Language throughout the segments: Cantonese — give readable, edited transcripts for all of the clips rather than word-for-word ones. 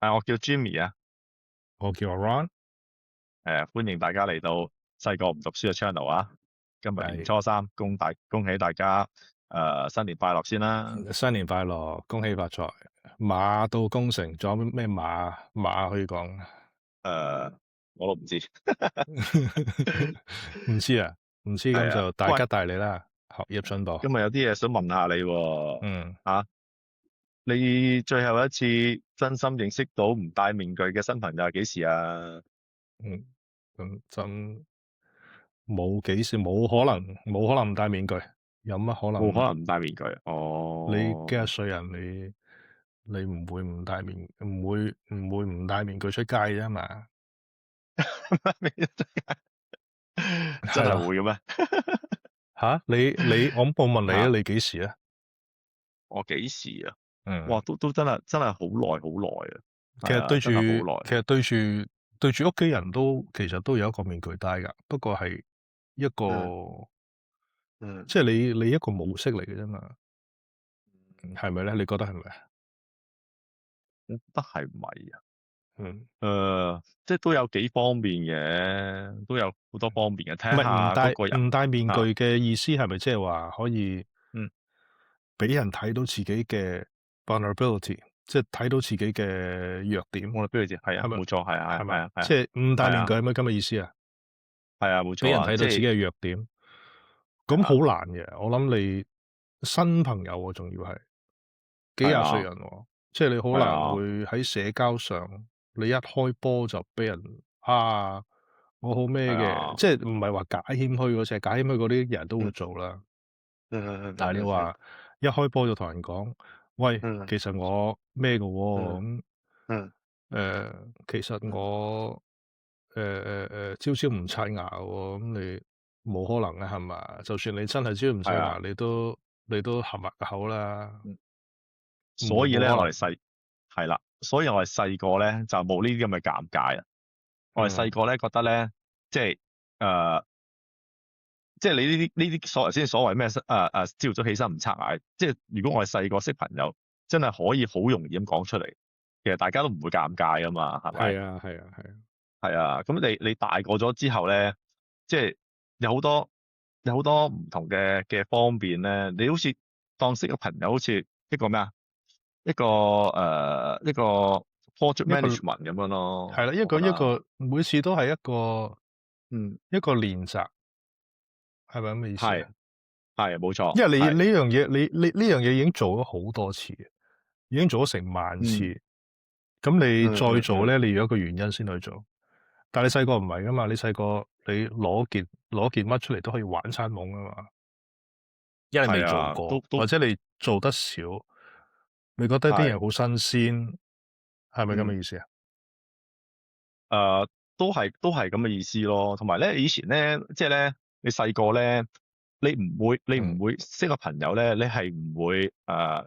我叫 Jimmy 啊，我叫 Ron，歡迎大家嚟到細個唔讀書嘅 channel 啊。今日年係初三，恭喜大家新年快樂先啦。新年快樂，恭喜發財，馬到功成，仲有咩馬可以講？誒、我都唔知。唔知啊，唔知咁係啊，就大喂，吉大利啦，學業進步。今日有啲嘢想問下你喎。嗯你最後一次真心認識到唔戴面具嘅新朋友係幾時啊？嗯，咁真冇可能唔戴面具，有乜可能？冇可能唔戴面具。你幾哦。多歲人？你唔會唔戴面具出街啫嘛？真係咯，係會嘅咩？吓我冇問你啊，嚇？你幾時啊？我幾時啊？哇，嗯。都真係好耐好耐啊！其實對住係啊，真係好耐。其實對住屋企人都其實都有一個面具戴㗎，不過係一嗯個嗯。即係你一個模式嚟嘅啫嘛，係咪咧？你覺得係咪啊？我覺得係唔係啊？嗯，即係都有幾方面嘅，都有好多方面嘅，睇唔係唔戴下嗰個人。唔戴面具啊。嘅意思係咪即係話可以嗯。俾人睇到自己嘅 vulnerability，即係睇到自己嘅弱點，我哋邊度知？係啊，係咪？冇錯，係啊，係嘛？係啊，係啊，即係唔戴係啊，面具係咪咁嘅意思啊？係啊，冇俾錯啊，即係人睇到自己嘅弱點，咁好係啊，難嘅。我諗你新朋友喎，仲要係。幾廿歲係啊，人喎，即係你好難係啊，會喺社交上，你一開波就俾人我好咩嘅，係啊。即係唔係話假謙虛嗰隻，假謙虛嗰啲人都會嗯做啦。嗯嗯但係你嗯嗯話一開波就同人講，喂，嗯其實我咩嘅喎，嗯咁嗯其實嗯我朝朝唔刷牙喎，咁你冇可能啊，係嘛？就算你真係朝唔刷牙，係啊。你都合埋個口啦，嗯所以咧，冇可能。係啦，所以我哋細個咧就冇呢啲咁嘅尷尬啊。我哋細嗯。個咧覺得咧，即係誒。即係你呢啲所謂咩朝早起身唔刷牙，即係如果我係細個識朋友，真係可以好容易咁講出嚟，其實大家都唔會尷尬噶嘛，係咪？係啊，係啊，係啊，係啊，咁你大個咗之後咧，即係有好多唔同嘅方面咧，你好似當識個朋友，好似一個咩啊，一個 project 一個 management 咁樣咯，係啦，一我覺得。個一個每次都係一個嗯。一個練習，係咪咁嘅意思係啊？係冇錯，因為你係。呢樣嘢，你呢樣嘢已經做咗好多次，已經做咗成萬次，嗯咁你嗯嗯嗯。再做咧，你要有一個原因先去做。但係你細個唔係噶嘛，你細個你攞件乜出嚟都可以玩餐懵噶嘛，因為你未做係啊，都過，都或者你做得少，你覺得啲係。嘢好新鮮，係咪咁嘅嗯。意思啊？誒、都係咁嘅意思咯。同埋咧，以前咧，即係咧，你細個咧，你唔會識個朋友咧，你係唔會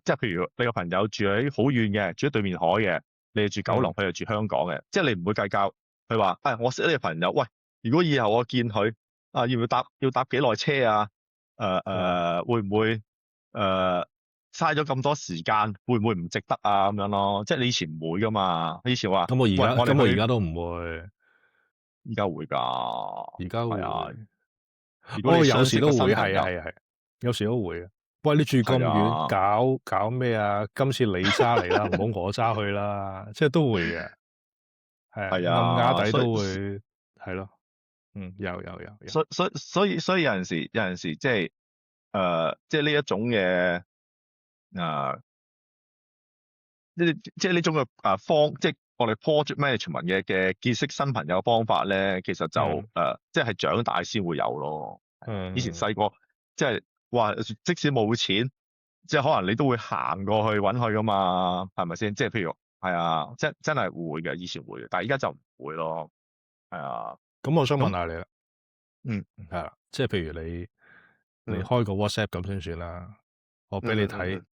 即係譬如你個朋友住喺好遠嘅，住喺對面海嘅，你係住九龍，嗯佢係住香港嘅，即係你唔會計較。佢話，我識呢個朋友，喂，如果以後我見佢要搭幾耐車啊？嗯，會唔會嘥咗咁多時間，會唔會唔值得啊？咁樣咯，即係你以前唔會噶嘛。你以前話，喂，我哋去。咁我而家都唔會。依家會㗎。而家會，係啊。如果你哦，有相識個時都會，新朋友。係啊係啊係啊，有時都會啊。喂，你住咁係遠，啊。搞咩啊？今次你揸嚟啦，唔好我揸去啦，即係都會嘅，係啊，係暗啞啊，底所以都會，係咯，有，所以有陣時即係呢一種嘅誒即係呢種嘅即係我哋 project management 嘅結識新朋友方法咧，其實就嗯即係長大先會有咯。以前嗯，細個即係話，即使冇錢，即係可能你都會行過去揾佢噶嘛，係咪先？即係譬如係啊，真係會嘅，以前會嘅，但係而家就唔會咯。係啊。咁我想問咁。下你啦，嗯係啦，即係譬如你嗯開個 WhatsApp 咁先算啦，我俾你睇嗯嗯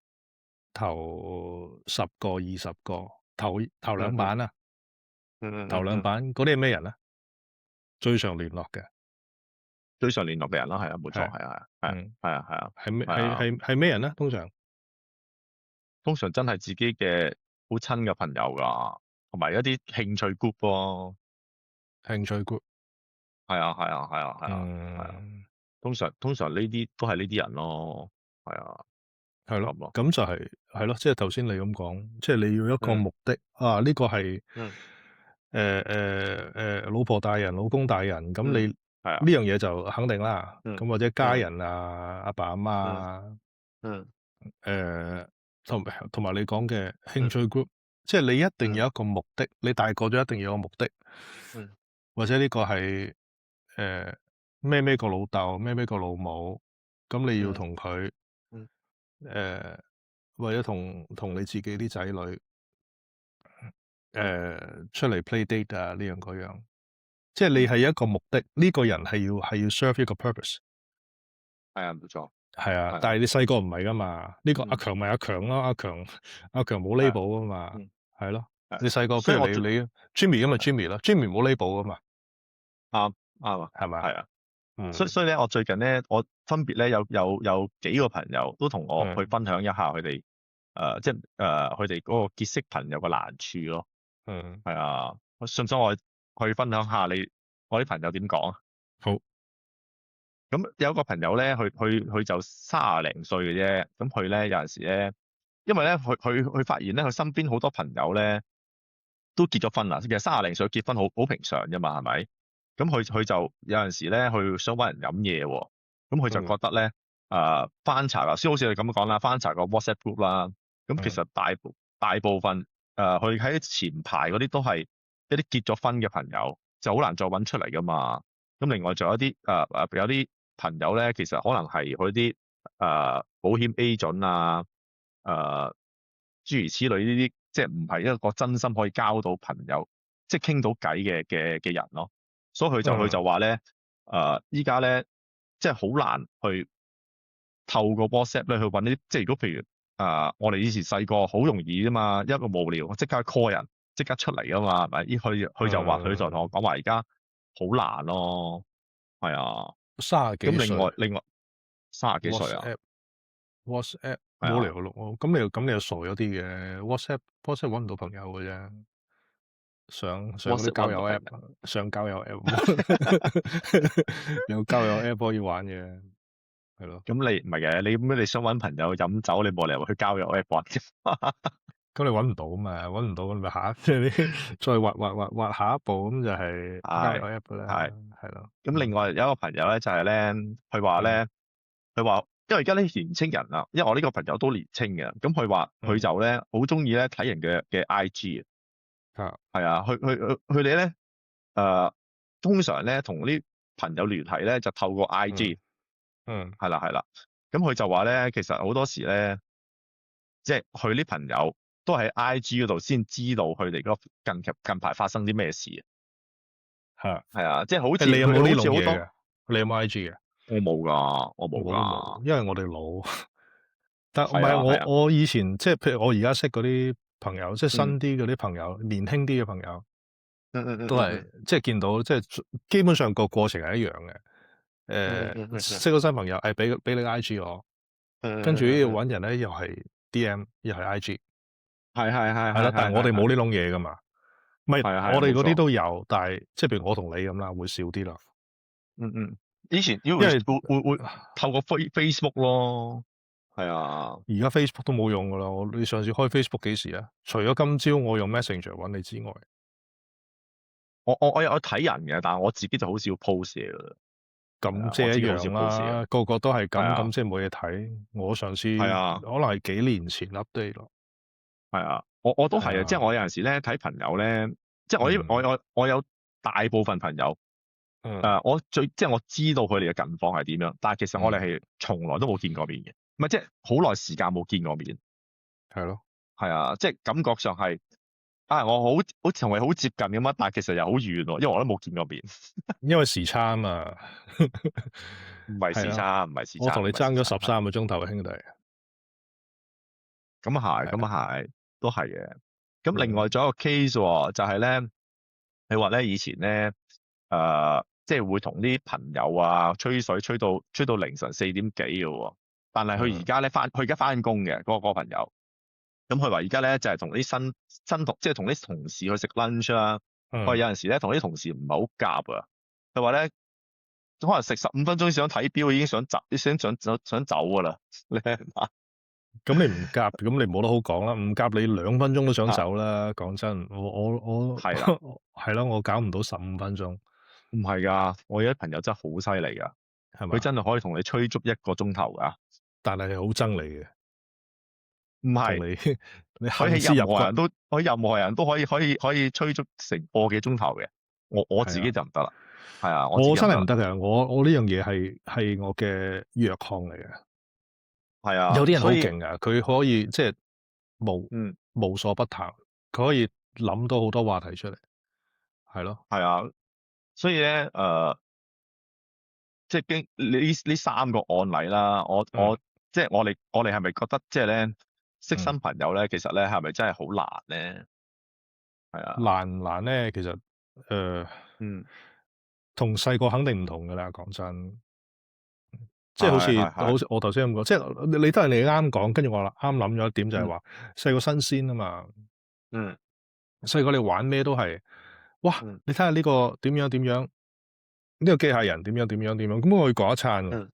頭10個20個，頭兩嗯嗯版啊，嗯嗯頭兩嗯嗯。版嗰啲係咩人咧？最常聯絡嘅最常聯絡嘅人啦，係啊，冇錯，係，係啊，係啊，嗯。係啊，係啊，係咩係啊。係咩人咧？通常通常真係自己嘅好親嘅朋友㗎，同埋一啲興趣 group 咯。興趣 group，係啊，係啊，係啊，係啊，係啊。通常呢啲都係呢啲人咯。係啊，係咯，咁咯。咁就係咯，即係頭先你咁講，即係你要一個嗯目的啊，呢個係嗯老婆大人、老公大人，咁你嗯，係啊。呢樣嘢就肯定啦。嗯咁或者家嗯人啊、阿爸阿媽嗯啊，嗯誒同埋你講嘅興嗯趣 group，即係你一定嗯有一個目的，你大個咗一定要有個目的，嗯或者呢個係咩個老豆、咩個老母，咁你要嗯同佢嗯誒，或者同你自己啲仔女嗯，出嚟 play date 啊，呢樣嗰樣，即係你嗯，係一個目的，呢個人係要 serve 一個 purpose，係啊，冇錯。係啊，係啊。但係你細個唔係噶嘛，呢個阿嗯，強咪阿強咯，阿強冇 係啊。label 噶嘛，嗯，係咯，係。你細個譬所以我最如你 Jimmy 咁咪係 Jimmy 咯，Jimmy 冇 label 噶嘛，啱啱啊。係嘛？係啊。所以嗯所以咧，我最近咧，我分別咧有幾個朋友都同我去嗯分享一下佢哋即係佢哋嗰個結識朋友嘅難處咯。嗯，係啊，信唔信我去分享下我啲朋友點講啊？好，咁有一個朋友咧，佢就30零歲嘅啫。咁佢咧有陣時咧，因為咧佢發現咧，佢身邊好多朋友咧都結咗婚啦。其實30零歲結婚好平常啫嘛，係咪？咁佢就有陣時咧，佢想揾人飲嘢喎。咁佢就嗯覺得咧，翻查頭先好似你咁講啦，翻查個 WhatsApp group 啦。咁其嗯實大部分佢喺前排嗰啲都係一啲結咗婚嘅朋友，就好難再揾出嚟噶嘛。咁另外仲有一啲有啲朋友咧，其實可能係佢啲保險 agent 啊，諸如此類呢啲，即係唔係一個真心可以交到朋友，即係傾到偈嘅人咯。所以佢就話咧，依家咧即係好難去透過 WhatsApp 咧去揾啲，即係如果譬如我哋以前細個好容易啫嘛，一個無聊即刻 call 人，即刻出嚟噶嘛，係咪？佢就同我講話，而家好難咯。係啊。咁另30幾歲外另外30幾歲啊。WhatsApp 係啊。冇理由咯，咁你又傻咗啲嘅，WhatsApp 揾唔到朋友嘅啫。上嗰啲 WhatsApp 揾交友 唔到朋 app，友。上交友 app，有交友 app 可以玩嘅，係咯。咁你唔係嘅，你想揾朋友飲酒，你冇理由去交友 app 揾啫。咁你揾唔到嘛？揾唔到咁咪即係你再畫下一步咁就係交友係 app 啦，係。係咯。咁另外有一個朋友咧就係咧，佢話嗯咧，佢話因為而家啲年青人啊，因為我呢個朋友都年青嘅，咁佢話佢嗯就咧好中意咧睇人嘅 IG 啊係啊。佢哋咧通常咧同啲朋友聯繫咧就透過 IG。嗯係啦係啦。咁佢就話咧，其實好多時咧，即係佢啲朋友都喺 IG 嗰度先知道佢哋嗰近排發生啲咩事。嚇。係啊，即係好似你有冇呢佢好似好多。種嘢嘅？你有冇 IG 嘅？我冇㗎，我冇我都冇，㗎。因為我哋老。但唔係係啊係啊。我以前即係譬如我而家識嗰啲朋友，即係嗯新啲嗰啲朋友，年輕啲嘅朋友，嗯嗯嗯都係嗯即係見到即係基本上個過程係一樣嘅。識咗新朋友，俾你 IG 我，跟住要揾人咧又係 DM，又係 IG，係係係係啦。係但係我哋冇呢種嘢噶嘛，唔係係啊係啊，我哋嗰啲冇錯。都有，但係即係譬如我同你咁啦，會少啲啦，以前因為會透過 Facebook 咯。係啊。而家 Facebook 都冇用噶啦。你上次開 Facebook 幾時啊？除咗今朝我用 Messenger 揾你之外。我有睇人嘅，但係我自己就好少 post 嘢㗎啦。咁即係一我自己好少樣 post 嘢。啦，個個都係咁，係啊咁即係冇嘢睇。我上次係啊可能係幾年前 update 咯，係啊。我都係啊，係啊，即係我有陣時咧睇朋友咧，即係我有大部分朋友嗯即係我知道佢哋嘅近況係點樣，但係其實我哋嗯，係從來都冇見過面嘅，唔係即係好耐時間冇見過面。係咯，係啊，即係感覺上係我好似同佢好接近咁啊，但係其實又好遠喎，因為我都冇見過面。因為時差啊嘛，唔係係啊，時差，唔係時差，我同你唔係時差。爭咗13個鐘頭嘅兄弟，咁啊係，係啊，咁啊係，都係嘅。咁另外嗯仲有一個 case 喎，就係咧，你話咧以前咧即係會同啲朋友啊吹水，吹到凌晨4點幾嘅喎。但係佢而嗯家咧佢而家翻工嘅嗰個朋友。咁佢話而家咧就係同啲新同，即係同啲同事去食 lunch 啦。佢話有陣時咧同啲同事唔係好夾啊。佢話咧可能食15分鐘想睇表已經想走，想走㗎啦。你明嘛？咁你唔夾，咁你冇得好講啦。唔夾你2分鐘都想啊，走啦。講真，我係啦，係咯，我搞唔到15分鐘，唔係㗎，我有啲朋友真係好犀利㗎，係嘛？佢真係可以同你吹足1個鐘頭㗎。但係好憎你嘅，唔係，同你你佢係恨之入骨，任何人都可以吹足成個幾鐘頭嘅。我自係啊。己就唔得啦。係啊，我自我己唔得啦。真係唔得嘅，我呢樣嘢係我嘅弱項嚟嘅。係啊，有啲人好所以勁㗎，佢可以即係無嗯無所不談，佢可以諗到好多話題出嚟，係咯。係啊，所以咧即係經呢三個案例啦，嗯即係我哋係咪覺得即係咧識嗯，新朋友咧，其實咧係咪真係好難咧？係啊。難唔難咧？其實誒，嗯，同細個肯定唔同㗎啦，講真。即係好係似係係。我頭先咁講，即係你都係你啱講，跟住我啱諗咗一點就係嗯話細個新鮮啊嘛。嗯細個你玩咩都係，哇！嗯你睇下呢個點樣點樣，呢個機械人點樣點樣點樣，咁我可以講一餐喎。嗯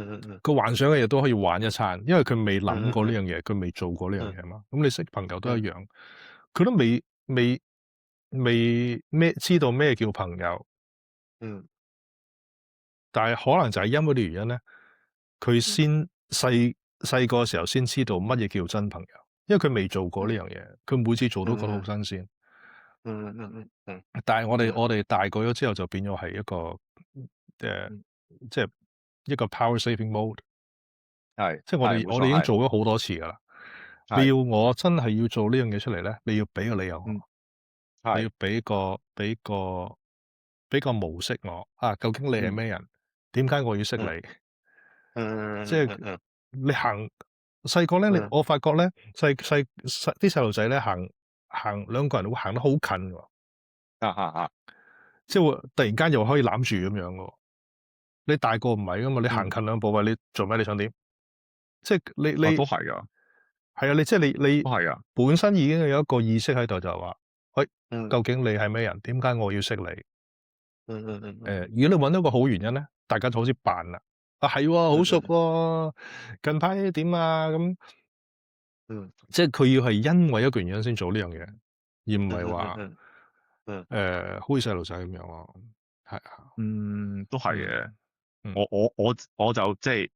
嗯嗯佢幻想嘅嘢都可以玩一餐，因為佢未諗嗯嗯過呢樣嘢，佢未做過呢樣嗯嘢嘛。咁你識朋友都一嗯樣，佢都未咩知道咩叫朋友，嗯但係可能就係因為呢個原因咧，佢嗯先細個嘅時候先知道乜嘢叫真朋友，因為佢未做過呢樣嘢，佢每次做都覺得好嗯新鮮。嗯嗯嗯但係我哋嗯我哋大個咗之後就變咗係一個誒，嗯，即係一個 power saving mode，係即係我哋我哋已經係冇錯係做咗好多次㗎啦。你係。要我真係要做呢樣嘢出嚟咧，你要俾個理由我，嗯你要係。俾個模式我啊，究竟你係嗯咩人？點解我要識嗯你？即係嗯嗯嗯你細個咧，嗯我發覺咧，啲細路仔咧行兩個人會行得好近喎，啊即係會突然間又可以攬住咁樣嘅喎。你大個唔係噶嘛，你行嗯，近兩步喂，你做咩？你想點？即係你都係㗎，係啊，你即係你都係㗎。本身已經有一個意識喺度，就係話，喂，嗯究竟你係咩人？點解我要識你？嗯如果你揾到個好原因咧，大家就好似扮啦。啊係喎，好熟嗯喎，近排點啊？咁嗯即係佢要係因為一個原因先做呢樣嘢，而唔係話嗯嗯好似細路仔咁樣咯。係啊，都係嗯嘅。嗯我就即係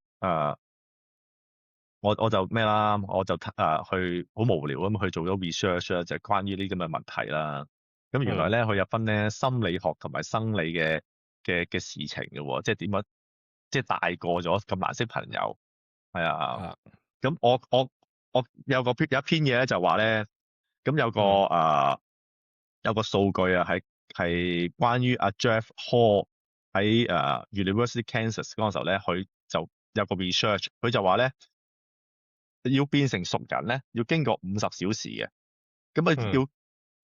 我就咩啦，我就去好無聊咁去做咗 research 啦，就係關於呢啲咁嘅問題啦。咁原來嗯咧佢有分咧心理學同埋生理嘅事情嘅喎，即係點樣，即係大個咗咁難識朋友。係啊。啊咁我有一篇嘢咧就話咧，咁嗯有個數據啊，係關於阿 Jeff Hall 喺University Kansas 嗰個時候咧，佢就有個 research，佢就話咧要變成熟人咧，要經過50小時嘅，咁嗯要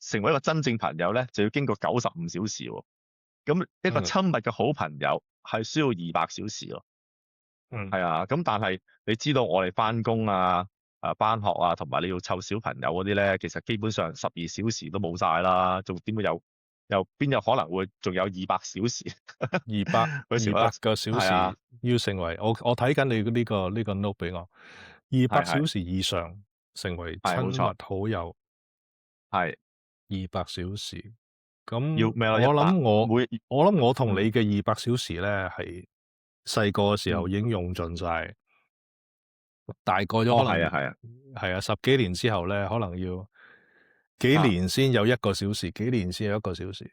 成為一個真正朋友咧，就要經過95小時喎。咁一個嗯親密嘅好朋友係需要200小時咯。嗯係啊，咁但係你知道我哋翻工啊、返學啊，同埋你要湊小朋友嗰啲咧，其實基本上12小時都冇晒啦，仲點會有邊有可能會仲有200小時？二百嗰時覺得二百個小時係啊，要成為我睇緊你呢個 note 俾我，二百係係小時以上成為親密係冇錯，好友係200小時。咁要咩咯？我100諗我每我諗我同嗯你嘅200小時咧，係細個嘅時候嗯，已經用盡晒，大個咗哦可能係啊係啊係啊，10幾年之後咧，可能要幾啊，年先有1個小時，幾年先有1個小時。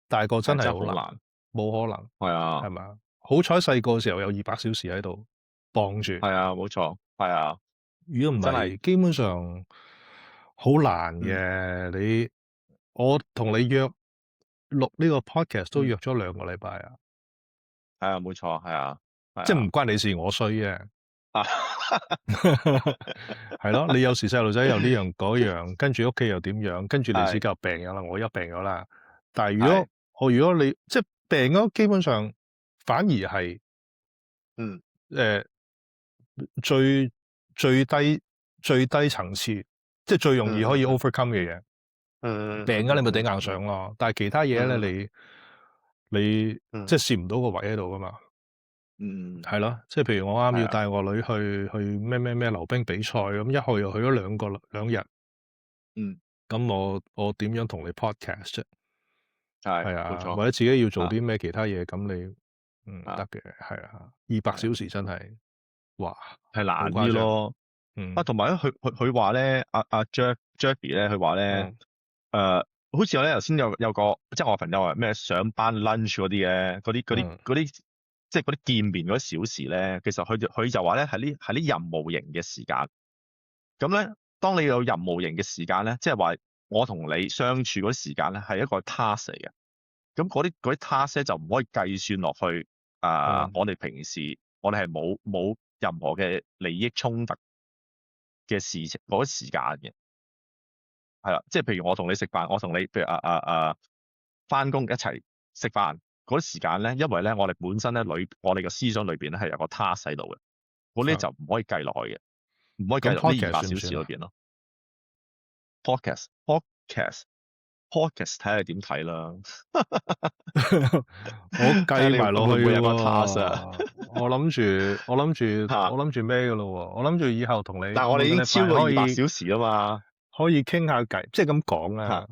大個真係係好難，真係好難，冇可能，係啊係咪啊？好彩細個嘅時候有200小時喺度綁住，係啊，冇錯，係啊，如果唔真係係，基本上好難嗯嘅。我同你錄呢個 podcast 都嗯約咗2個禮拜啊，係啊，冇錯，係啊係即係唔啊關你事，我衰啫。啊係咯，你有時細路仔又呢樣嗰樣，跟住屋企又點樣，跟住你自己係又病咗啦，我而家病咗啦。但係係如果你即係病咗，基本上反而係嗯誒最最低層次，即係最容易可以 overcome 嘅嘢。病你咪頂硬上嗯咯，但係其他嘢咧，你即係試唔到個位喺度噶嘛。嗯係咯，即係譬如我啱要係啊帶我女去咩溜冰比賽，咁一去又去咗兩日，嗯咁我點樣同你 podcast 啫？係係啊，冇錯或者自己要做啊啲咩其他嘢，咁你唔啊得嘅，係啊，200小係時真係，哇，係難好誇張，啲咯。嗯同埋咧，佢話咧，阿 Jeffy 咧，佢話咧，嗯好似我咧頭先有個，即係我朋友話咩上班 lunch 嗰啲嘅，嗯即係嗰啲見面嗰啲小時咧，其實佢就話咧係啲任務型嘅時間。咁咧，當你有任務型嘅時間咧，即係話我同你相處嗰啲時間咧係一個 task 嚟嘅。咁嗰啲 task 咧就唔可以計算落去。嗯我哋平時我哋係冇任何嘅利益衝突嘅事情嗰啲時間嘅。係啦，即係譬如我同你食飯，我同你譬如翻工一齊食飯嗰啲時間咧，因為咧我哋本身咧我哋嘅思想裏邊咧係有個 task 喺度嘅，嗰啲就唔可以計落去嘅，唔可以計咁落呢 podcast 200小算唔算啊？時裏邊咯。podcast 睇下你點睇啦。我計埋落去會唔會有個 task 啊？喎，我諗住咩噶咯喎？我諗住以後同你但係我哋已經超過200小時啊嘛。可以傾下偈，即係咁講啊嚇。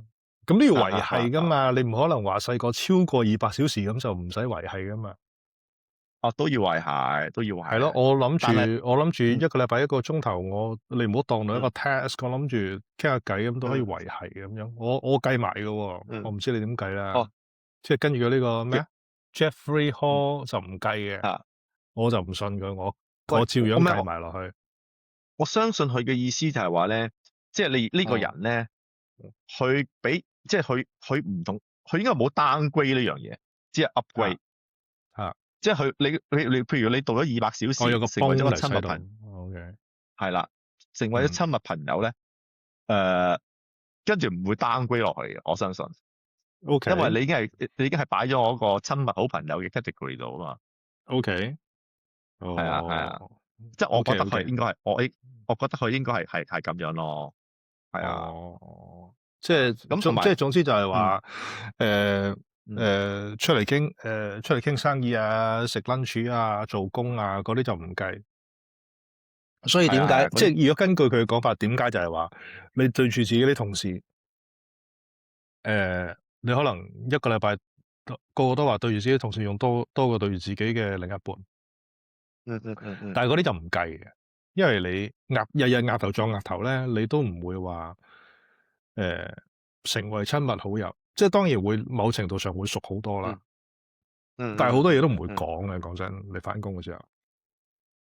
咁都要維係噶嘛，你唔可能話細個超過200小時咁就唔使維係噶嘛。都要維係，都要維係。係咯，我諗但係住一個禮拜1個鐘頭，你唔好當到一個 task，我諗住傾下偈咁都可以維係咁樣。我計埋嘅喎，我唔知你點計啦。哦，即係跟住呢個咩 Jeffrey Hall 就唔計嘅，嚇。我就唔信佢，我喂照樣唔係計埋落去。我相信佢嘅意思就係話咧，即係你呢個人咧，佢即係佢唔同，佢應該冇 downgrade 呢樣嘢，只係 upgrade。即係你譬如你到咗200小時，我有個成為咗個親密bonus喺朋友，度，OK，係啦，成為咗親密朋友咧，跟住唔會 downgrade 落去嘅，我相信。OK，因為你已經係擺咗我個親密好朋友嘅 category 度啊嘛。OK，係啊係啊，哦，即係我覺得 OK，OK 佢應該係我覺得佢應該係咁樣咯。係啊。哦，即係咁同埋總之就係話，嗯出嚟傾生意啊，食 lunch 啊，做工啊，嗰啲就唔計。所以點係啊係啊，解即係如果根據佢嘅講法，點解就係話你對住自己啲同事，你可能一個禮拜個個都話對住自己同事用多過對住自己嘅另一半，但係嗰啲就唔計嘅，因為你日日額頭撞額頭咧，你都唔會話成為親密好友，即係當然會某程度上會熟好多啦。但係好多嘢都唔會講嘅，講真，你返工嘅時候，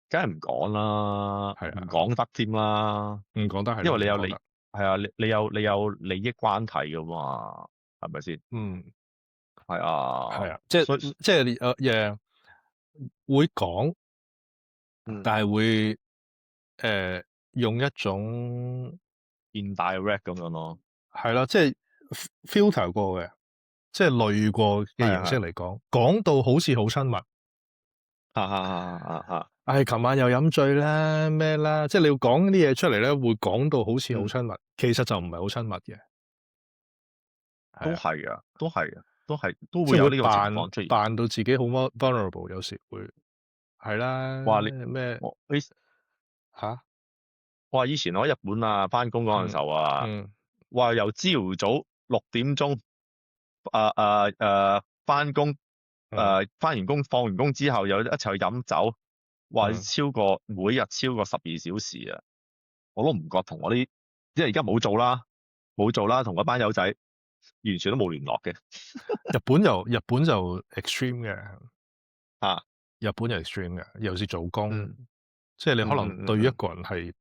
梗係唔講啦，係啊唔講得添啦，唔講得係因為你有唔講得係啊，你有利益關係噶嘛，係咪先？嗯，係啊，係啊，即所以係你會講，但係會用一種indirect 咁樣咯。係啦，即係 filter 過嘅，即係濾過嘅形式嚟講，講到好似好親密。琴晚又飲醉啦，咩啦，即係你要講啲嘢出嚟咧，會講到好似好親密，其實就唔係好親密嘅。都係啊，都係啊，都即係會有呢個情扮況出現。扮到自己好 vulnerable，有時會係啦。話你咩嚇？我話以前我喺日本啊，翻工嗰陣時候啊，話由朝早6點鐘翻工，翻完工放完工之後又一齊去飲酒，話每日超過12小時啊！我都唔覺同我啲，因為而家冇做啦，同嗰班友仔完全都冇聯絡嘅。日本就 extreme 嘅，日本就 extreme 嘅，尤其是做工，即係你可能對一個人係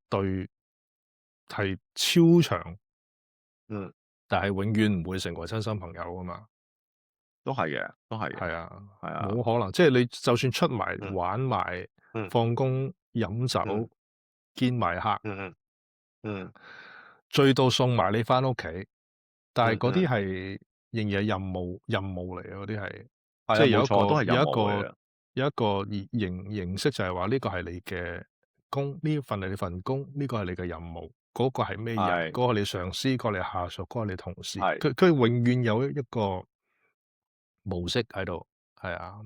超長，但係永遠唔會成為真心朋友啊嘛。都係嘅，都係嘅。係啊，係啊，冇可能。即係你就算出埋玩埋，放工飲酒，見埋客，醉到送埋你翻屋企，但係嗰啲係仍然係任務嚟嘅，嗰啲係即係有一個形式就係話呢個係你嘅工，呢份係你份工，呢個係你嘅任務。嗰個係咩人，係嗰個係你上司，嗰個係你下屬，嗰個係你同事，係佢永遠有一個模式喺度，係啊，係啊，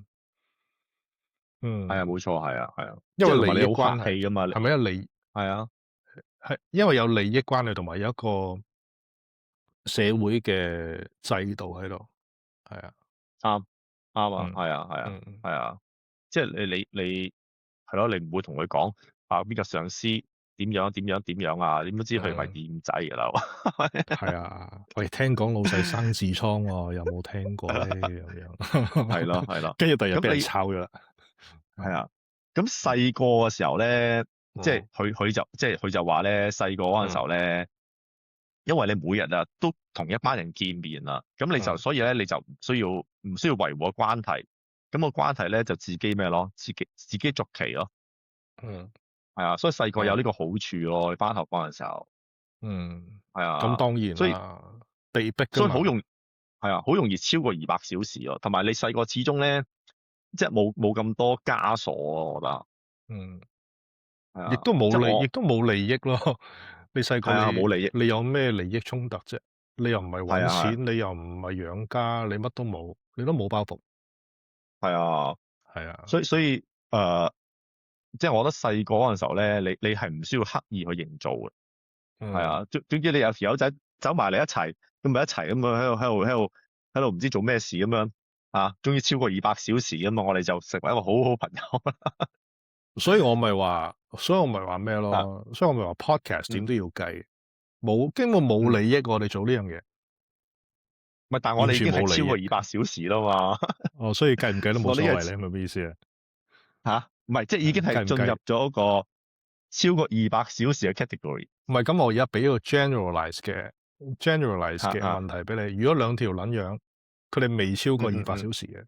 嗯，冇錯，係啊係啊，因為利即係同埋你好益關係，客氣噶嘛，係咪因為係啊係因為有利益關係，同埋有一個社會嘅制度喺度，係啊，啱啱啊，嗯係啊係啊嗯，係啊，即係你係咯，你唔會同佢講啊邊個上司點樣點樣點樣啊，點都知佢唔係嗯，掂仔㗎啦，係啊，喂，聽講老細生痔瘡喎，有冇聽過咧？咁樣，係咯係咯，跟住第日俾人咁你炒咗啦，係啊，咁細個嘅時候咧，即係嗯佢就話咧，細個嗰陣時嗯候咧，因為你每日啊都同一班人見面啦，咁你就嗯所以咧你就唔需要維護個關係，咁個關係咧就自己咩咯，自己續期咯，嗯係啊，所以細個有呢嗯個好處咯，你返學嗰陣時候，嗯，係啊，咁當然所以啦，被逼噶嘛，所以係啊，好容易超過200小時咯，同埋你細個始終咧，即係冇咁多枷鎖啊，我覺得嗯。係啊，亦都冇利，亦即係我都冇利益咯。你細個係啊冇利益，你有咩利益衝突啫？你又唔係係啊係啊搵錢，你又唔係養家，你乜都冇，你都冇包袱。係啊。係啊，所以即係我覺得細個嗰陣時候咧，你係唔需要刻意去營造嘅，係嗯，啊。總之你有條友仔走埋嚟一齊，咁咪一齊咁樣喺度唔知做咩事咁樣啊。終於超過200小時咁嘛，我哋就成為一個好好朋友所以我咪話咩啊。咯？所以我咪話 podcast 點嗯都要計，根本冇嗯，利益，我哋做呢樣嘢，唔係，但係我完哋已經係全冇利益。超過200小時啦嘛。哦，所以計唔計都冇我呢個所謂咧，係咪咩意思啊？吓，唔係即係已經係進入計唔計？咗一個超過200小時嘅 category 唔係咁，我而家俾一個 generalize 嘅吓吓。問題俾你。如果兩條撚樣，佢哋未超過二百嗯嗯嗯小時嘅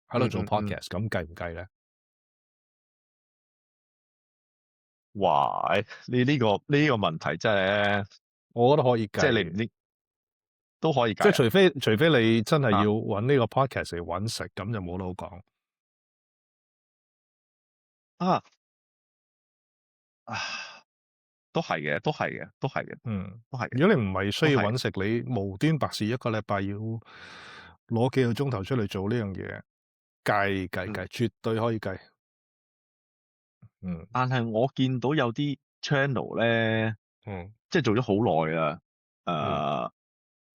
喺度做嗯嗯嗯，podcast，咁計唔計咧？哇！呢個問題真係，我覺得可以計嘅，即係你唔知都可以即係計除非你真係啊。要揾呢個 podcast 嚟揾食，咁就冇得好講。啊啊，都係嘅，都係嘅，都係嘅，嗯，都係嘅，如果你唔係都係。需要揾食，你無端白事一個禮拜要攞幾個鐘頭出嚟做呢樣嘢，嗯，絕對可以計。嗯但係我見到有啲 channel 咧，嗯即係做咗好耐啦，嗯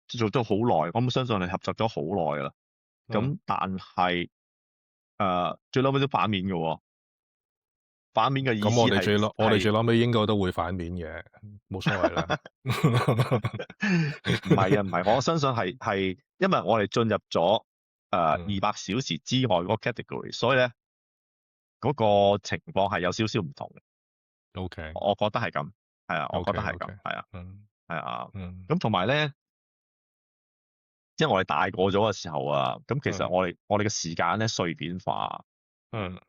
做咗好耐，我相信係合作咗好耐啦。嗯，咁但係最嬲尾都反面嘅喎，反面嘅意思係我哋係最嬲尾應該都會反面嘅，冇所謂啦。唔係啊，唔係，我相信係因為我哋進入咗嗯200小時之外嗰個 category，所以咧嗰個情況係有少少唔同嘅。，OK 我覺得係咁，係啊，我覺 OK 得係 OK，咁，係啊，嗯係啊。嗯咁同埋咧，即係我哋大個咗嘅時候啊，咁其實嗯我哋嘅時間咧碎片化，嗯，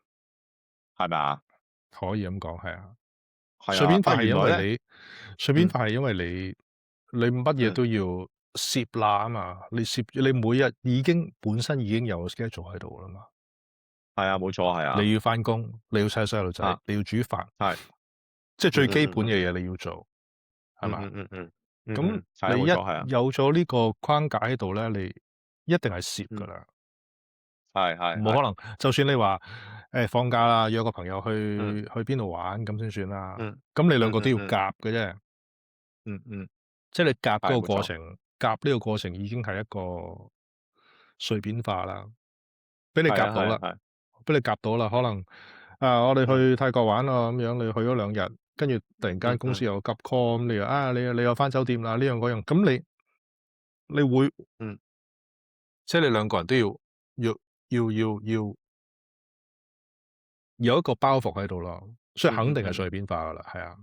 係咪啊？可以咁講，係啊。係啊，碎片化係原來咧，因為碎片嗯化係因為你乜嘢嗯，都要攝啦啊嘛，你每日本身已經有個 schedule 喺度啦嘛，係啊，冇錯，係啊，你要返工，你要湊細路仔，啊，你要煮飯，係，即係最基嗯嗯嗯嗯本嘅嘢你要做，係嗯嘛？嗯嗯嗯嗯咁嗯，係啊，你一冇錯，係啊，有咗呢個框架喺度咧，你一定係攝噶嗯，啦，係係係，冇可能。就算你話放假啦，約個朋友嗯去邊度玩咁先算啦，嗯咁你兩個都要嗯嗯嗯夾嘅啫。嗯嗯，即係你夾係，嗰個冇錯，過程，夾呢個過程已經係一個碎片化啦，俾你係啊夾到啦，係啊係，俾你夾到啦。可能我哋嗯去泰國玩啊，咁樣你去咗2日，跟住突然間嗯嗯公司有急 call，咁你又你又翻酒店啦，呢樣嗰樣，咁你會嗯即係你兩個人都要有一個包袱喺度咯，所以肯定係嗯嗯嗯。碎片化噶啦，係啊，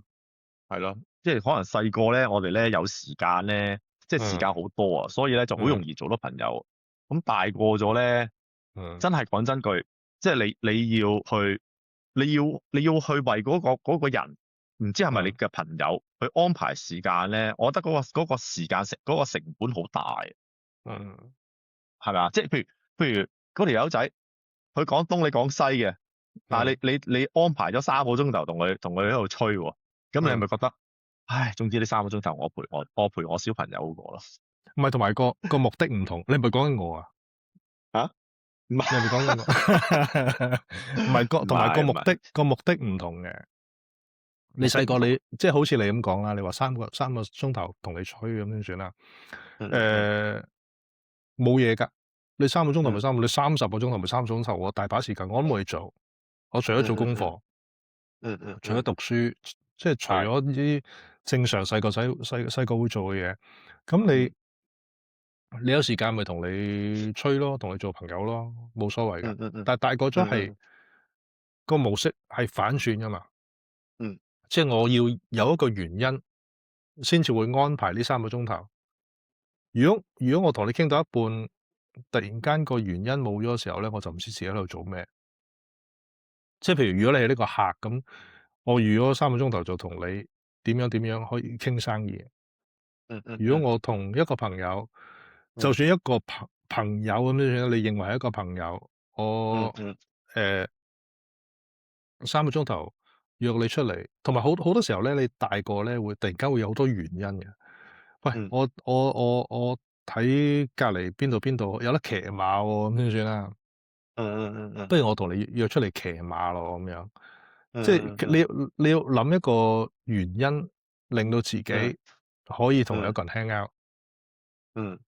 係咯，即係可能細個咧，我哋咧有時間咧，即係時嗯間好多啊，所以咧就好容嗯易做到朋友。咁大個咗咧，嗯真係講真句，即係你要去為嗰個人，唔知係咪你嗯嘅朋友去安排時間咧？我覺得嗰個時間嗰個成本好大，嗯係咪啊？即係譬如嗰條友仔，佢講東你講西嘅，但係嗯你安排咗3個鐘頭同佢喺度吹喎，咁你係嗯咪覺得？唉，總之呢3個鐘頭我陪我小朋友嗰個咯。唔係，同埋個目的唔同。你係咪講緊我啊？嚇？唔你係咪講緊我？唔係同埋係唔係，個目的唔同嘅。你細個目的唔同。即係好似你咁講啦，你話三個鐘頭同你吹咁先算啦。嗯嗯嗯誒，冇嘢㗎。你3個鐘頭咪嗯3個，你30個鐘頭咪30個鐘頭。我大把時間，我都冇嘢做。我除咗做嗯嗯嗯功課，除咗嗯嗯嗯，讀書，即係除係咗啲正常細個會做嘅嘢，咁嗯你有時間咪同你吹咯，同你做朋友咯，冇所謂㗎。嗯嗯嗯但係大個咗係嗯個模式係反轉㗎嘛，嗯即係我要有一個原因先至會安排呢3個鐘頭。如果我同你傾到一半，突然間個原因冇咗嘅時候咧，我就唔知自己喺度做咩。即係譬如如果你係呢個客咁，我預咗3個鐘頭就同你點樣可以傾生意。嗯嗯嗯如果我同一個朋友，就嗯算一個朋友咁樣算啦，你認為係一個朋友，我嗯嗯誒3個鐘頭約你出嚟，同埋好多時候咧，你大個咧會突然間會有好多原因嘅。喂，嗯我睇隔離邊度有得騎馬喎，咁先算啦。嗯不如我同你約出嚟騎馬咯，咁樣。即係嗯嗯你要諗一個原因，令到自己嗯可以同一嗯個人 hang out。嗯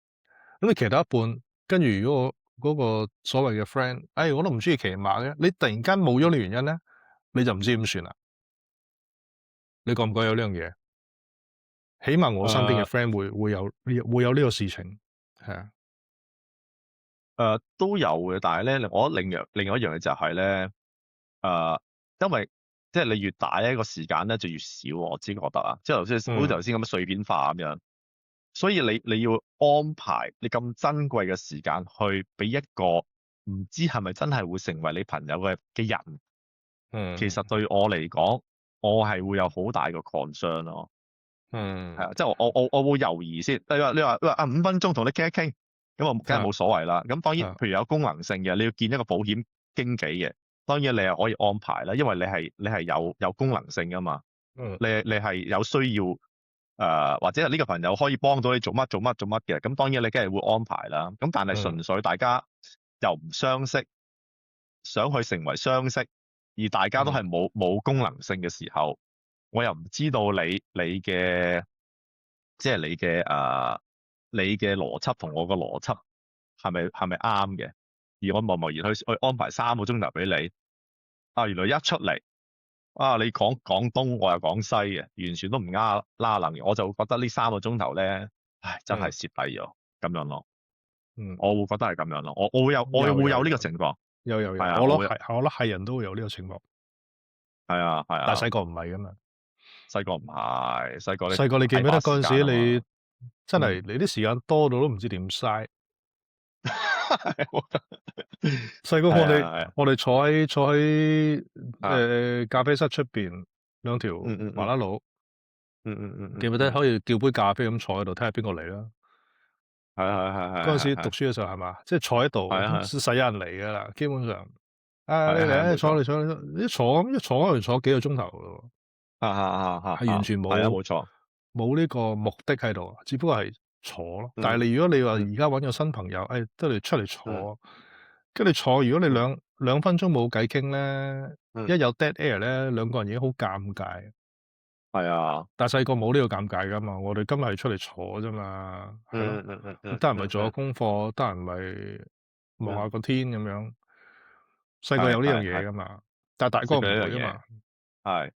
咁你騎到一半，跟住如果我嗰個所謂嘅 friend，我都唔中意騎馬嘅，你突然間冇咗你原因咧，你就唔知點算啦。你覺唔覺有呢樣嘢？起碼我身邊嘅 誒 friend 會有呢個事情，係啊。都有嘅，但係咧，我覺得另外一樣嘢就係咧，誒，因為即係你越大咧，個時間咧就越少，我自己覺得啊，即係好似頭先咁樣碎片化咁樣，所以你要安排你咁珍貴嘅時間去俾一個唔知係咪真係會成為你朋友嘅人，其實對我嚟講，我係會有好大個 concern 咯。係啊，即係我會猶豫先。你話啊5分鐘同你傾一傾，咁我梗係冇所謂啦。咁當然，譬如有功能性嘅，你要見一個保險經紀嘅，當然你係可以安排啦，因為你係有功能性噶嘛。你係有需要或者係呢個朋友可以幫到你做乜嘅，咁當然你梗係會安排啦。咁但係純粹大家又唔相識，想去成為相識，而大家都係冇功能性嘅時候，我又唔知道你嘅即係你嘅邏輯同我個邏輯係咪啱嘅？而我貿然去安排3個鐘頭俾你，原來一出嚟你講廣東，我又講西嘅，完全都唔啱拉能嘅，我就會覺得呢3個鐘頭咧，真係蝕底咗咁樣咯。我會覺得係咁樣咯。我會有呢個情況。有，係啊，我覺得係人都會有呢個情況，係啊，但係細個唔係噶嘛。細個唔係，細個你記唔記得嗰陣時你真係你啲時間多到都唔知點嘥。細個我哋坐喺咖啡室出邊兩條麻甩佬，記唔記得可以叫杯咖啡咁坐喺度睇下邊個嚟啦？係。嗰陣時讀書嘅時候係嘛，即係坐喺度，使有人嚟噶啦，基本上。你嚟坐你坐一坐可能坐幾個鐘頭咯。係完全冇，冇錯，冇呢個目的喺度，只不過係坐咯。但係如果你話而家揾個新朋友，得嚟出嚟坐，跟住坐，如果你兩分鐘冇偈傾咧，一有 dead air 咧，兩個人已經好尷尬。係啊，但係細個冇呢個尷尬噶嘛，我哋今日係出嚟坐啫嘛，係咯，得閒咪做下功課，得閒咪望下個天咁樣。細個有呢樣嘢噶嘛，但係大個唔會啊嘛。係，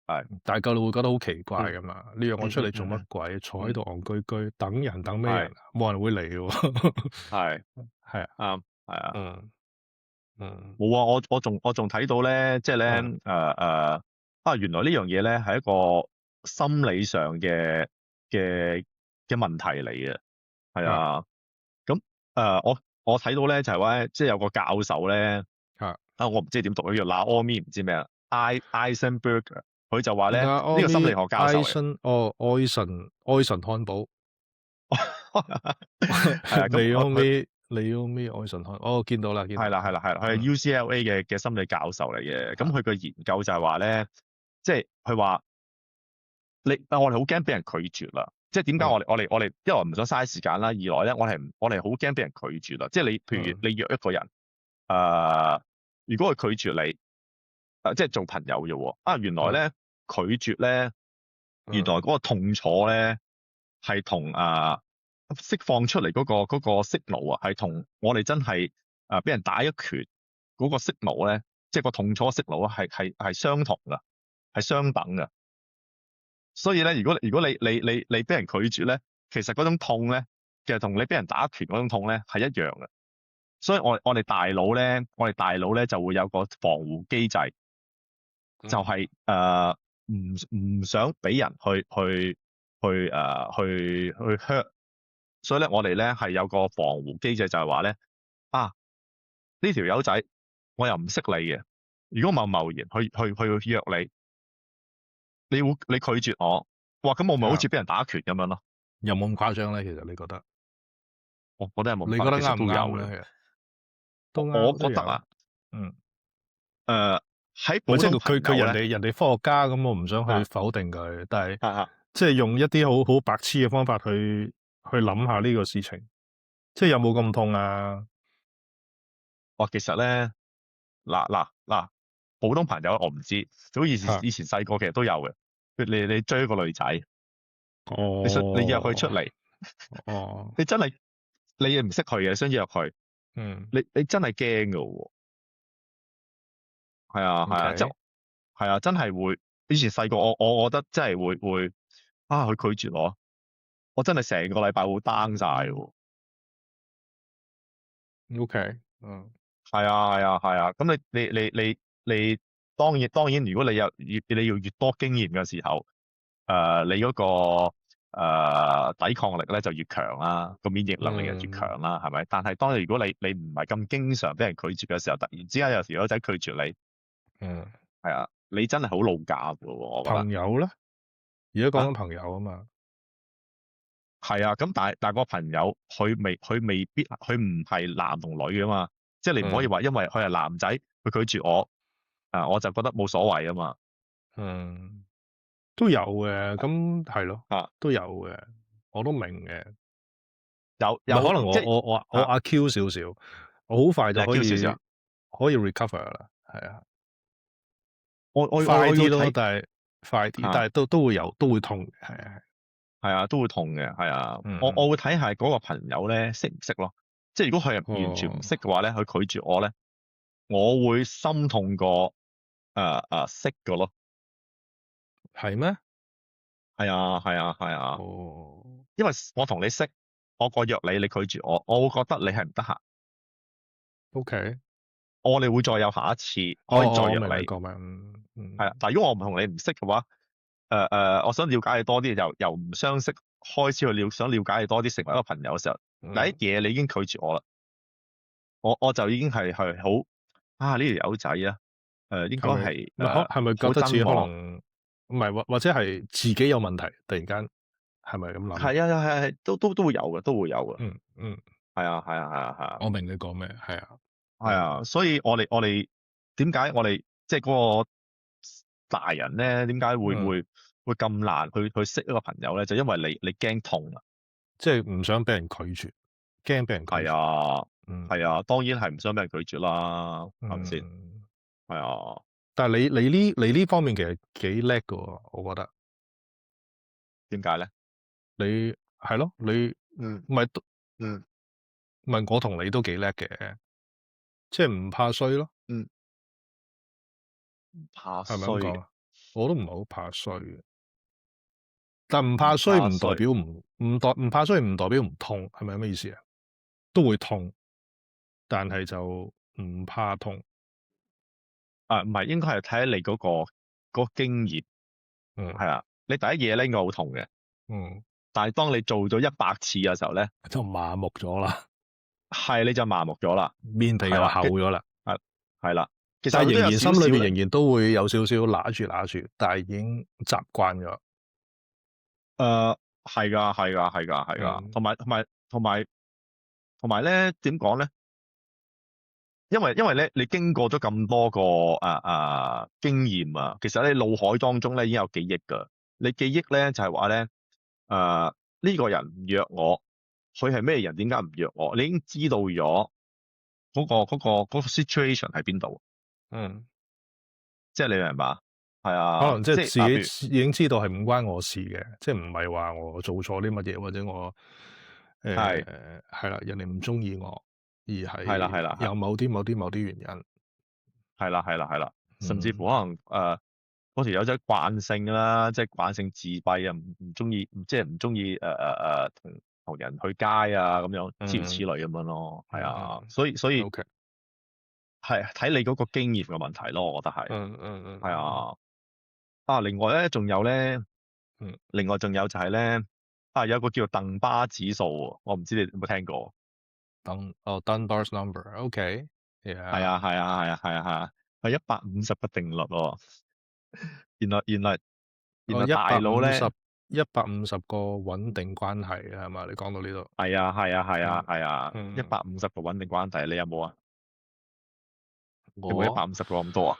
大個你會覺得好奇怪噶嘛？你約我出嚟做乜鬼？坐喺度戇居居，等人等咩人？冇人會嚟嘅喎。係係啊，啱，係啊。冇啊，我仲睇到咧，即係咧原來呢樣嘢咧係一個心理上嘅問題嚟嘅，係啊。咁我睇到咧就係話，即係有個教授咧我唔知點讀，叫 Naomi 唔知咩啊，Eisenberg，佢就話咧呢個心理學教授愛神漢堡。Naomi 愛神漢，我見到啦，係啦，佢係 UCLA 嘅心理教授嚟嘅。咁佢個研究就係話咧，即係佢話我哋好驚俾人拒絕啦。即係點解嗯我哋一來唔想嘥時間啦，二來咧我哋好驚俾人拒絕啦。即係你譬如你約一個人，如果佢拒絕你，即係做朋友啫喎。原來咧拒絕咧，原來嗰個痛楚咧係同釋放出嚟嗰個 signal 係同我哋真係俾人打一拳嗰個 signal 咧，即係個痛楚嘅 signal 係相同㗎，係相等㗎。所以咧，如果你俾人拒絕咧，其實嗰種痛咧，其實同你俾人打一拳嗰種痛咧係一樣嘅。所以我哋大腦咧就會有個防護機制，就係唔想俾人去 hurt。所以咧，我哋咧係有個防護機制，就係話咧呢條友仔我又唔識你嘅，如果貿然去約你拒絕我，哇！咁我咪好似俾人打一拳咁樣咯。有冇咁誇張咧？其實你覺得？我覺得係冇咁誇張，你覺得啱唔其實都有啱嘅。咧？都我啱，覺得啊，喺或者普通朋佢友咧，人哋科學家咁，我唔想去否定佢，但係啊即係用一啲好白痴嘅方法去諗下呢個事情，即係有冇咁痛啊？其實咧，嗱，普通朋友我唔知，好似以前細個其實都有嘅。你追一個女仔，你約佢出嚟，你真係你唔識佢嘅，想約佢，你真係驚㗎喎。係啊，係啊，真係會。以前細個我覺得真係會佢拒絕我真係成個禮拜會 down 晒喎。OK，係啊。咁你當然，如果你要越多經驗嘅時候，你嗰個抵抗力咧就越強啦，個免疫能力就越強啦，係咪？但係當如果你唔係咁經常俾人拒絕嘅時候，突然之間有條友仔拒絕你，係啊，你真係好老架㗎喎，我覺得。朋友咧，而家講緊朋友啊嘛。係啊，咁但係個朋友佢未必佢唔係男同女㗎嘛，即係你唔可以話因為佢係男仔佢拒絕我，我就覺得冇所謂啊嘛。都有嘅，咁係咯，都有嘅，我都明嘅。有唔係可能即係我阿 Q 少少，我好快就可以 recover 啦，係啊，我快啲咯，要睇但係快啲，但係都會有，都會痛嘅，係啊，都會痛嘅，係啊。我會睇下嗰個朋友咧識唔識咯，即係如果佢係完全唔識嘅話咧，佢拒絕我咧，我會心痛過識嘅咯。係咩？係啊。因為我同你識，我約你拒絕我會覺得你係唔得閒。OK，我哋會再有下一次，可以再約你。係啊，但係如果我唔同你唔識嘅話，我想了解你多啲，由唔相識開始想了解你多啲，成為一個朋友嘅時候，第一嘢你已經拒絕我啦，我就已經係好呢條友仔啊，應該係咪覺得自己可能唔係或者係自己有問題，突然間係咪咁諗？係都會有嘅，都會有嘅。係啊。我明你講咩，係啊，所以我哋點解我哋即係嗰個大人咧，點解會咁難去識一個朋友咧？就因為你驚痛啊，即係唔想俾人拒絕，驚俾人拒絕。係啊，當然係唔想俾人拒絕啦，係咪先？係啊。但係你呢方面其實幾叻㗎喎，我覺得。點解咧？你係咯，你唔係我同你都幾叻嘅，即係唔怕衰咯。怕衰係咪咁講啊？我都唔係好怕衰嘅，但唔怕衰唔代表唔怕衰唔代表唔痛，係咪咩意思啊？都會痛，但係就唔怕痛。唔係，應該係睇下你嗰個經驗。係啊，你第一嘢咧應該好痛嘅。但係當你做咗100次嘅時候咧，就麻木咗啦。係，你就麻木咗啦，面皮又厚咗啦。係啦。其實但係仍然心裏邊仍然都會有少少揦住，但係已經習慣咗。係㗎。同埋咧，點講咧？因為咧，你經過咗咁多個經驗啊，其實你腦海當中咧已經有記憶㗎。你記憶咧就係話咧，呢個人唔約我，佢係咩人？點解唔約我？你已經知道咗嗰個 situation 喺邊度，嗯，即係你明唔明白？係啊，可能即係即係譬如自己已經知道係唔關我事嘅，即係唔係話我做錯啲乜嘢，或者我係係啦，人哋唔中意我，而係啦係係啦係有某啲原因。係啦係啦係啦，甚至乎嗯可能嗰條友仔慣性啦，即係慣性自閉啊，唔中意，即係唔中意同人去街啊咁樣，諸如此嗯類咁樣咯。係啊，嗯所以，OK，係睇你嗰個經驗嘅問題咯，我覺得係。係嗯啊，另外咧仲有咧，嗯另外仲有就係咧，有個叫做鄧巴指數喎，我唔知你有冇聽過？Dunbar's number，OK，yeah，係啊係啊係啊係啊係啊，係150個定律喎。原來一大百五十佬咧，150個穩定關係係嘛？你講到呢度，係啊係啊係啊嗯係啊，一嗯，百五十個穩定關係，你有冇啊？有冇一我百五十個咁多啊？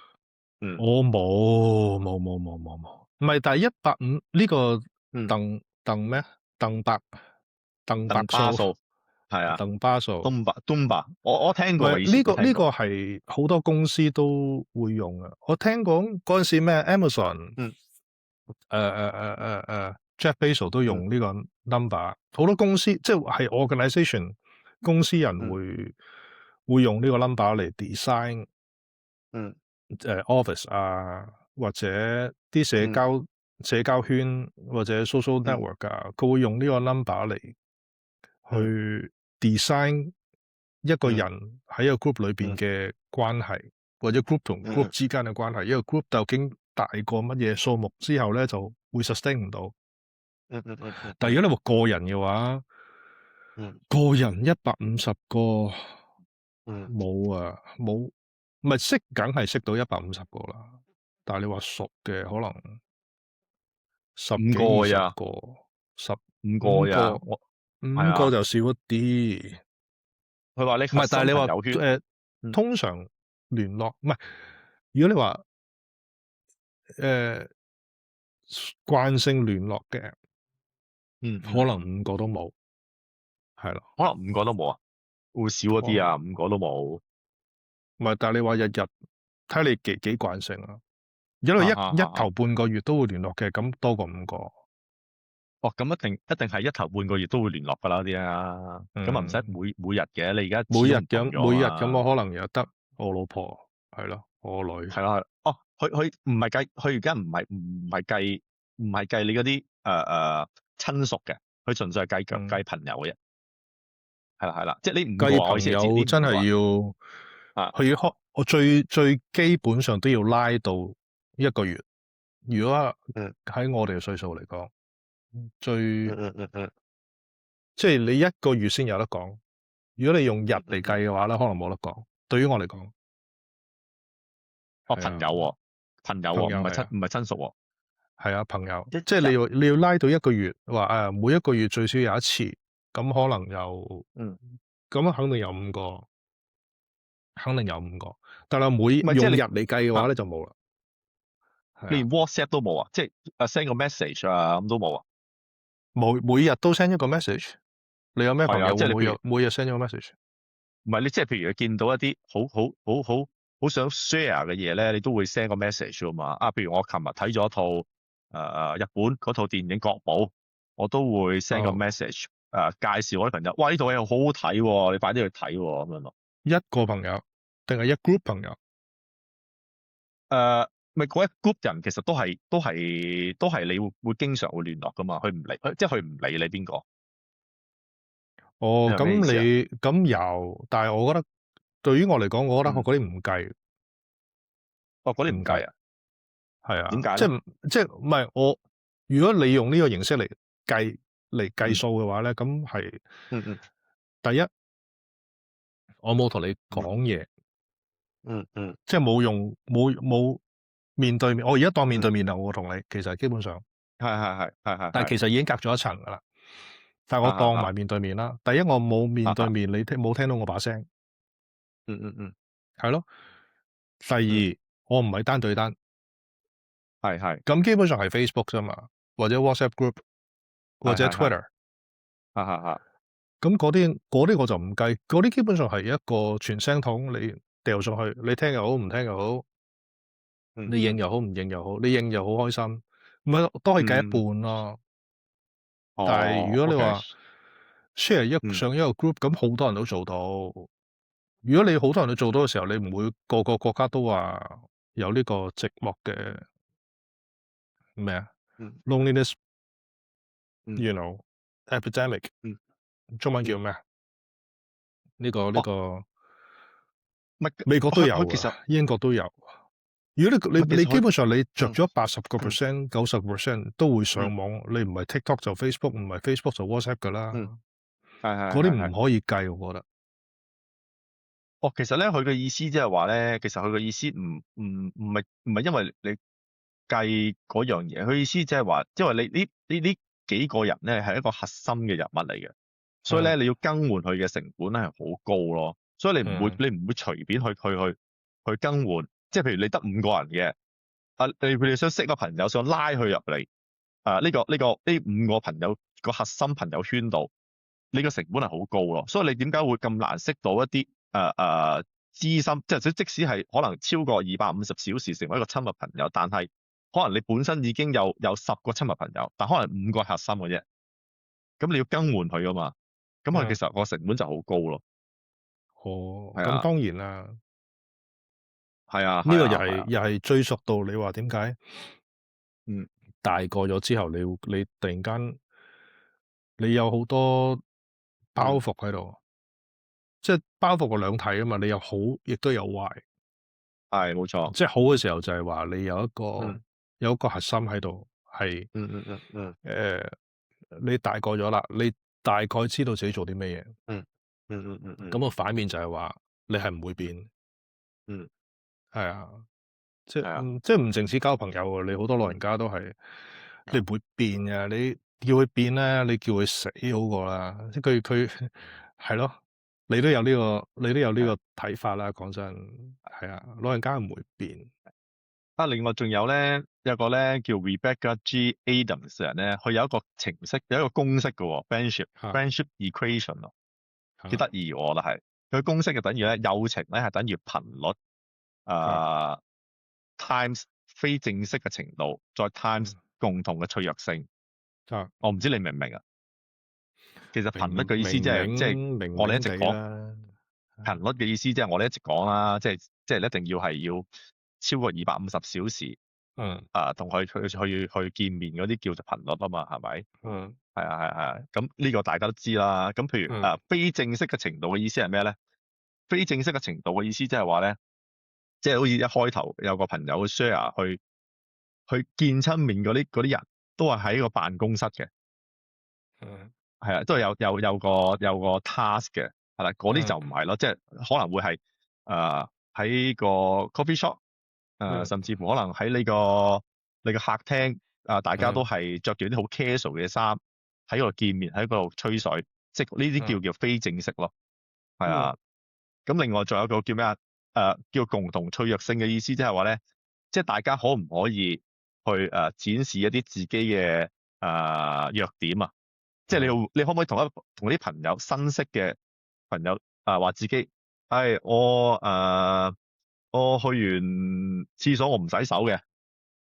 嗯我冇，唔係，但係150呢個嗯，鄧咩？鄧伯鄧伯鄧巴數數係啊，鄧巴數，東巴，我聽過嘅，以唔係呢前都聽過。個呢個係好多公司都會用啊！我聽講嗰陣時咩 Amazon 嗯Jeff Bezos 都嗯用呢個 number，好多公司即係 organisation 公司人嗯會用呢個 number 嚟 design 嗯 office 啊，或者啲嗯社交圈或者 social 嗯 network 啊，佢會用呢個 number 嚟嗯去 design 一個嗯人喺一個 group 裏邊嗯嘅關係，或者 group 同 group 嗯之間嘅關係。一個 group 究竟大過乜嘢數目之後咧，就會 sustain 唔到。嗯嗯嗯嗯但係如果你話個人嘅話，嗯個人150個嗯，冇啊，冇，唔係識梗係識到150個啦。但係你話熟嘅可能十五幾二十個呀，個，十五個呀，五個係啊，五個就少一啲。佢話你唔係，但係核心你話朋友圈，嗯通常聯絡唔係，如果你話誒慣性聯絡嘅，可能五個都冇，係啦。可能五個都冇啊，會少嗰可能啲啊，五個都冇。唔係，但係你話日日睇你幾慣性啊。如果你一頭半個月都會聯絡嘅，咁多過五個。哦，咁一定係一頭半個月都會聯絡㗎啦啲啊，咁啊唔使嗯，每日嘅，你而家每日咁始終唔同咗每日咁，啊我可能又得我老婆係咯，我女係啦，哦，佢唔係計，佢而家唔係計你嗰啲親屬嘅，佢純粹係嗯計朋友嘅啫，係啦，即係呢五個啊，我意計朋思係指友真係呢五個啊，佢要開，我最基本上都要拉到一個月。如果嗯喺我哋嘅歲數嚟講，最嗯，即係你一個月先有得講。如果你用日嚟嗯計嘅話咧，可能冇得講。對於我嚟講，哦係啊，朋友喎，朋友喎，朋友係啊，唔係親屬喎，係啊，朋友，一即係你日要拉到一個月，話每一個月最少有一次，咁可能嗯，咁肯定有五個，肯定有五個。但係用日唔係即係你嚟計嘅話咧就冇啦。係啊，連 WhatsApp 都冇啊，即係send 個 message 啊咁都冇啊，每日都 send 一個 message。你有咩朋係啊，友會即係你譬如。每日 send 一個 message？唔係你即係譬如你見到一啲好想 share 嘅嘢咧，你都會 send 個 message 啊嘛。譬如我琴日睇咗一套日本嗰套電影《國寶》，我都會 send 個哦，message 介紹我啲朋友，哇呢套嘢好好睇喎，你快啲去睇喎咁樣咯。一個朋友定係一 group 朋友？咪嗰一 group 人其實都係你會經常會聯絡噶嘛，佢唔理，即係佢唔理你邊個，你哦，咁明咩意思啊？你咁有，但係我覺得對於我嚟講，我覺得我嗯，嗰啲唔計，哦嗰啲唔唔計，計啊？係啊，點解咧？即係唔係我？如果你用呢個形式計嗯數嘅話咧，咁係嗯第一，我冇同你嗯講嘢，嗯，即係冇面對面。我而家當面對嗯面啊，我同你其實基本上，但係係，其實已經隔咗一層噶啦。但係我當埋面對面啦。第一，我冇面對面，你冇聽到我把聲，嗯。係咯。第嗯，二，我唔係單對單，係，咁基本上係 Facebook 啫嘛。或者 WhatsApp group 或者 係係係，Twitter。係係係，咁嗰啲我就唔計，嗰啲基本上係一個傳聲筒，你掉上去，你聽又好，唔聽又好，嗯你應又好，唔應又好，你應又好開心，唔係都係計一嗯，半咯。但係哦如果你，OK，話 share 嗯上一個 group，咁好多人都做到。如果你好多人都做到嘅時候，你唔會個個國家都話有呢個寂寞嘅咩啊嗯？loneliness，you 嗯 know epidemic，嗯中文叫嗯，咩啊？呢哦，個唔係美國都有啊，佢其實英國都有。如果你唔係其實佢基本上你着嗯咗80%、90%都會上嗯網，你唔係 TikTok 就 Facebook，唔係 Facebook 就 WhatsApp 噶啦。嗯，係係嗰啲係係。唔可以計，我覺得。哦，其實咧，佢嘅意思即係話咧，其實佢嘅意思唔係因為你計嗰樣嘢，佢意思即係話，因為你呢幾個人咧係一個核心嘅人物嚟嘅，所以咧嗯你要更換佢嘅成本咧係好高咯，所以嗯你唔會隨便去更換，即係譬如你得5個人嘅，你想識個朋友想拉佢入嚟，呢五個朋友個核心朋友圈度。你個成本係好高咯，所以你點解會咁難識到一啲資深，即使係可能超過250小時成為一個親密朋友，但係可能你本身已經有10個親密朋友，但可能5個核心嘅啫，咁你要更換佢噶嘛，咁佢其嗯，實個成本就好高咯，哦，係啊，咁當然啦，係啊，係呢個又啊，係啊，係又係追溯到你話點解嗯大個咗之後，你突然間你有好多包嗯，袱喺度，即係包袱個兩體啊嘛，你有好亦都有壞。係冇錯，即係好嘅時候就係話你嗯有一個核心喺度，係嗯嗯嗯嗯誒你大個咗啦，你大概知道自己做啲咩嘢。嗯嗯嗯嗯嗯咁個反面就係話你係唔會變，嗯，係啊，係啊，即係唔淨止交朋友喎，你好多老人嗯家都係你唔會變嘅，你叫佢變咧，你叫佢死好過啦。即係佢係咯，你都有呢係。個睇法啦。講真係啊，老人家唔會變。另外仲有咧，有個咧叫 Rebecca G. Adams 嘅人咧，佢有一個程式，有一個公式嘅喎，friendship 嚇 friendship equation 咯，幾嚇得意我覺得係。佢公式就等於咧，友情咧係等於頻率嚇誒 times 非正式嘅程度，再 times 嗯共同嘅脆弱性。嚇我唔知你明唔明啊？其實頻率明嘅意思即係我哋一明明地直講啦。頻率嘅意思，即係我哋一直講啦，即係一定要超過250小時。嗯同佢去見面嗰啲叫做頻率啊嘛，係咪？嗯係啊係啊係啊，咁呢個大家都知啦。咁譬如嗯非正式嘅程度嘅意思係咩咧？非正式嘅程度嘅意思即係話咧，即係好似一開頭有個朋友 share 去見親面嗰啲人，都係喺個辦公室嘅，嗯係啊，都係有個 task 嘅，係啦，嗰啲嗯就唔係咯，即係可能會係喺個 coffee shop。嗯甚至乎可能喺你個客廳大家都嗯係着住啲好 casual 嘅衫喺嗰度見面，喺嗰度吹水，即係呢啲叫非正式咯，係嗯啊。咁另外仲有個叫咩啊？叫共同脆弱性嘅意思，即係話咧，即係大家可唔可以去展示一啲自己嘅弱點啊？即係你可唔可以同啲朋友新識嘅朋友話自己，我去完廁所我唔洗手嘅，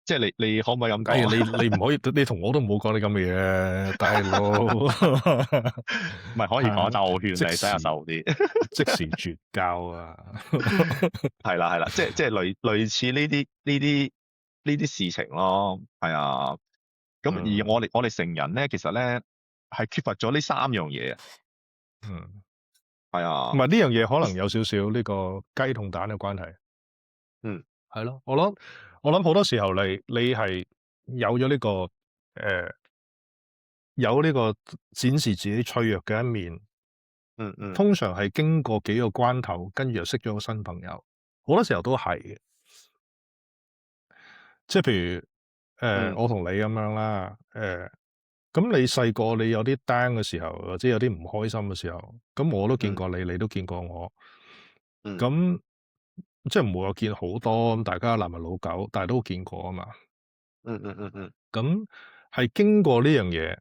即係你可唔可以咁哎呀，講？你唔可以，你同我都唔好講啲咁嘅嘢，大佬。唔係可以講，但我勸你洗下即時手啲。即時絕交啊！係啦係啦，即係類似呢啲事情咯，係啊。咁而嗯我哋成人咧，其實咧係缺乏咗呢3樣嘢啊，嗯，係啊，唔係呢樣嘢可能有少少呢個雞同蛋嘅關係。嗯係咯，我諗好多時候你係有咗呢個誒有呢個展示自己脆弱嘅一面，嗯嗯通常係經過幾個關頭，跟住又識咗個新朋友。好多時候都係嘅，即係譬如嗯我同你咁樣啦，咁你細個你有啲 down 嘅時候，或者有啲唔開心嘅時候，咁我都見嗯過你，你都見過我，嗯咁即係唔會話見好多，咁大家男人老狗，但係都見過啊嘛。嗯嗯嗯嗯咁係經過呢樣嘢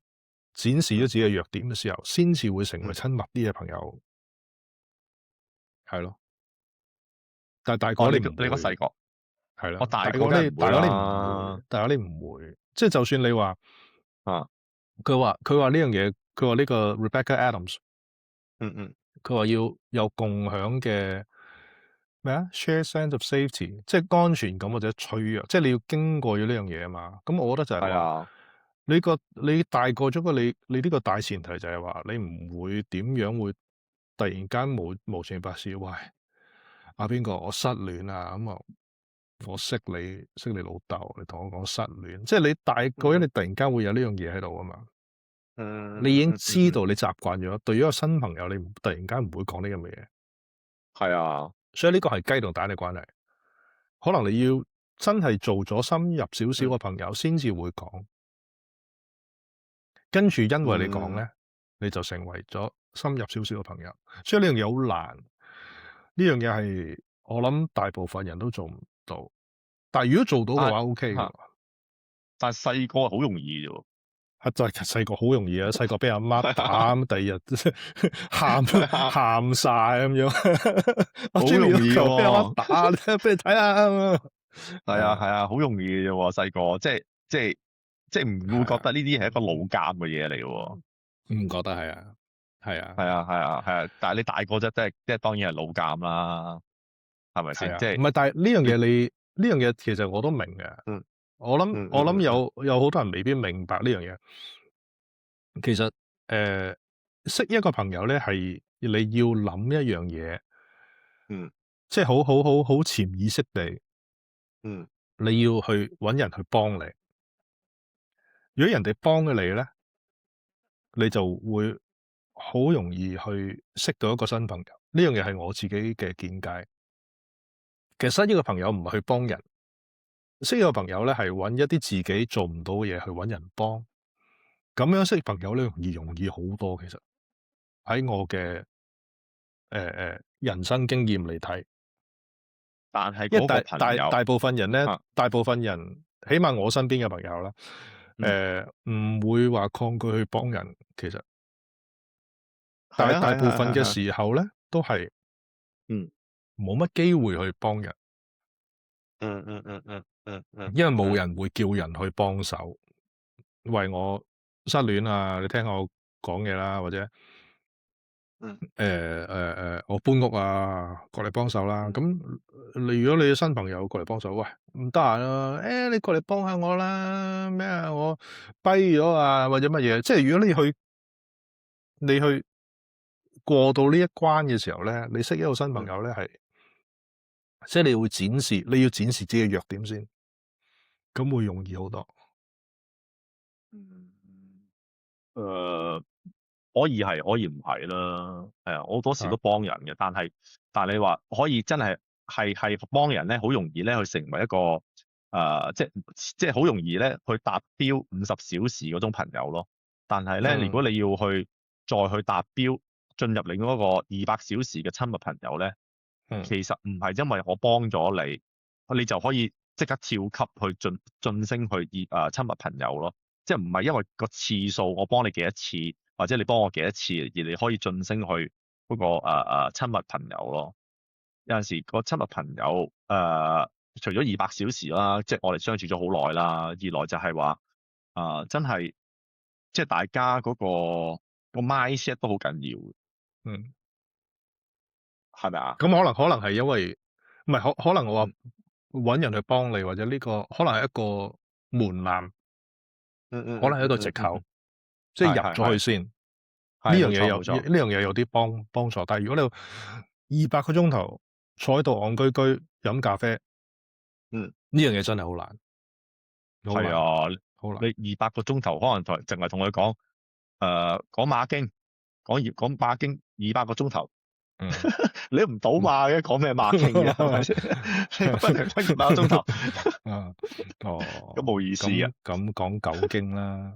展示咗自己嘅弱點嘅時候，先至會成為親密啲嘅朋友，係咯。但係大個你唔會，你個細個，係啦。我大大個梗係唔會你唔會，啦。大個你唔會，即係就算你話啊，佢話呢樣嘢，佢話呢個 Rebecca Adams，嗯，佢話要有共享嘅咩啊 share sense of safety，即係安全感或者脆弱，即係你要經過咗呢樣嘢啊嘛。咁我覺得就係話，係啊，你大個咗個你呢個大前提就係話，你唔會點樣會突然間無情白事，喂邊個我失戀啊咁啊，我識你老豆，你同我講失戀，即係你大個咗，你突然間會有呢樣嘢喺度啊嘛。你已經知道你習慣咗，對於一個新朋友，你突然間唔會講呢咁嘅嘢。係啊，所以呢個係雞同蛋嘅關係，可能你要真係做咗深入少少嘅朋友先至會講，跟住因為你講咧，你就成為咗深入少少嘅朋友。所以呢樣嘢好難，呢樣嘢係我諗大部分人都做唔到，但係如果做到嘅話 OK 嘅。但係細個好容易啫喎。就係細個好容易啊！細個俾阿媽打咁，第二日喊晒咁樣，好容易喎，俾阿媽打，俾你睇下。係啊，好容易嘅啫喎，細個即係唔會覺得呢啲係一個老尷嘅嘢嚟嘅喎。唔覺得係啊？係啊，係啊，但係你大個啫，即係當然係老尷啦，係咪先？即係唔係？但係呢樣嘢呢樣嘢其實我都明嘅。我諗有好多人未必明白呢樣嘢。其實識一個朋友咧，係你要諗一樣嘢，即係好潛意識地，你要去搵人去幫你。如果人哋幫咗你咧，你就會好容易去識到一個新朋友。呢樣嘢係我自己嘅見解。其實識一個朋友唔係去幫人，識一個朋友咧係搵一啲自己做唔到嘅嘢去搵人幫。咁樣識朋友咧容易好多。其實喺我嘅人生經驗嚟睇，但係因為嗰個朋友大部分人咧，大部分人起碼我身邊嘅朋友啦，唔會話抗拒去幫人。其實，但係大部分嘅時候咧，都係冇乜機會去幫人。因為冇人會叫人去幫手，為我失戀啊，你聽我講嘢啦，或者我搬屋啊，過嚟幫手啦。咁如果你新朋友過嚟幫手，喂，唔得閒啊，你過嚟幫下我啦，咩啊，我跛咗啊，或者乜嘢。即係如果你去過到呢一關嘅時候咧，你識一個新朋友咧，係即係你要展示自己嘅弱點先，咁會容易好多。可以係，可以唔係啦。係啊，我好多時都幫人嘅，但係你話可以真係幫人咧，好容易咧去成為一個即係好容易咧去達標50小時嗰種朋友咯。但係咧，如果你要再去達標，進入另一個200小時嘅親密朋友咧，其實唔係因為我幫咗你，你就可以即刻跳級去晉升去親密朋友咯。即係唔係因為個次數我幫你幾多次，或者你幫我幾多次，而你可以晉升去嗰個親密朋友咯。有陣時個親密朋友除咗200小時啦，即係我哋相處咗好耐啦，二來就係話真係即係大家嗰個 mindset 都好緊要。係咪啊？咁可能係因為唔係可能我話搵人去幫你，或者呢個可能係一個門檻，可能係一個藉口，即係入咗去先。呢樣嘢有啲幫助。但係如果你200個鐘頭坐喺度戇居居飲咖啡，呢樣嘢真係好難。係啊，好難。你200個鐘頭可能淨係同佢講講馬經，講馬經200個鐘頭。你都唔賭馬嘅，講咩馬經嘅係咪先？你不停200個鐘頭，咁冇意思啊！咁講九經啦。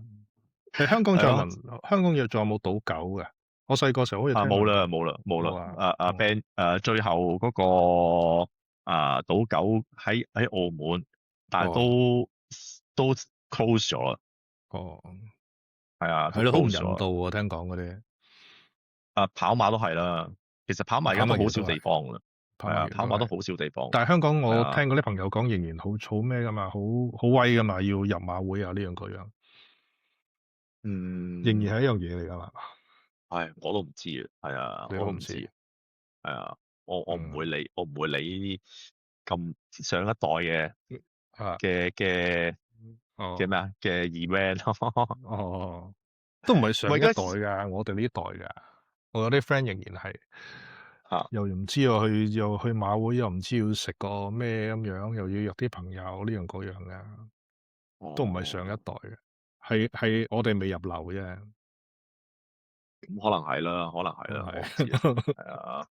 香港仲有冇賭狗嘅？我細個時候好似冇啦。Ben 最後嗰個賭狗喺澳門，但係都 close 咗啦。哦，係啊，都 係咯，好唔 close 咗。人道喎，聽講嗰啲。跑馬都係啦，其實跑馬而跑家都好少馬其實都係，地方啦。跑係啊，馬其實都係。跑馬都好少地方。但係香港我係啊，聽嗰啲朋友講仍然好咩噶嘛，好威噶嘛，要入馬會啊呢樣嗰樣，仍嗯，然係一樣嘢嚟噶嘛。我都唔知啊。係啊，你都唔知。我都唔知。係啊，我唔會嗯。理，我唔會理呢啲咁上一代嘅啊。嘅嘅嘅哦。咩啊嘅 event 咯。哦。都唔係唔係上一代㗎，我哋呢代㗎。我有啲 friend 仍然係，嚇，又唔知又去馬會，又唔知要食個咩咁樣，又要約啲朋友呢樣嗰樣㗎，都唔係上一哦，代嘅，係我哋未入流啫，咁可能係啦，可能係啦，可能係。我唔知啊。係啊。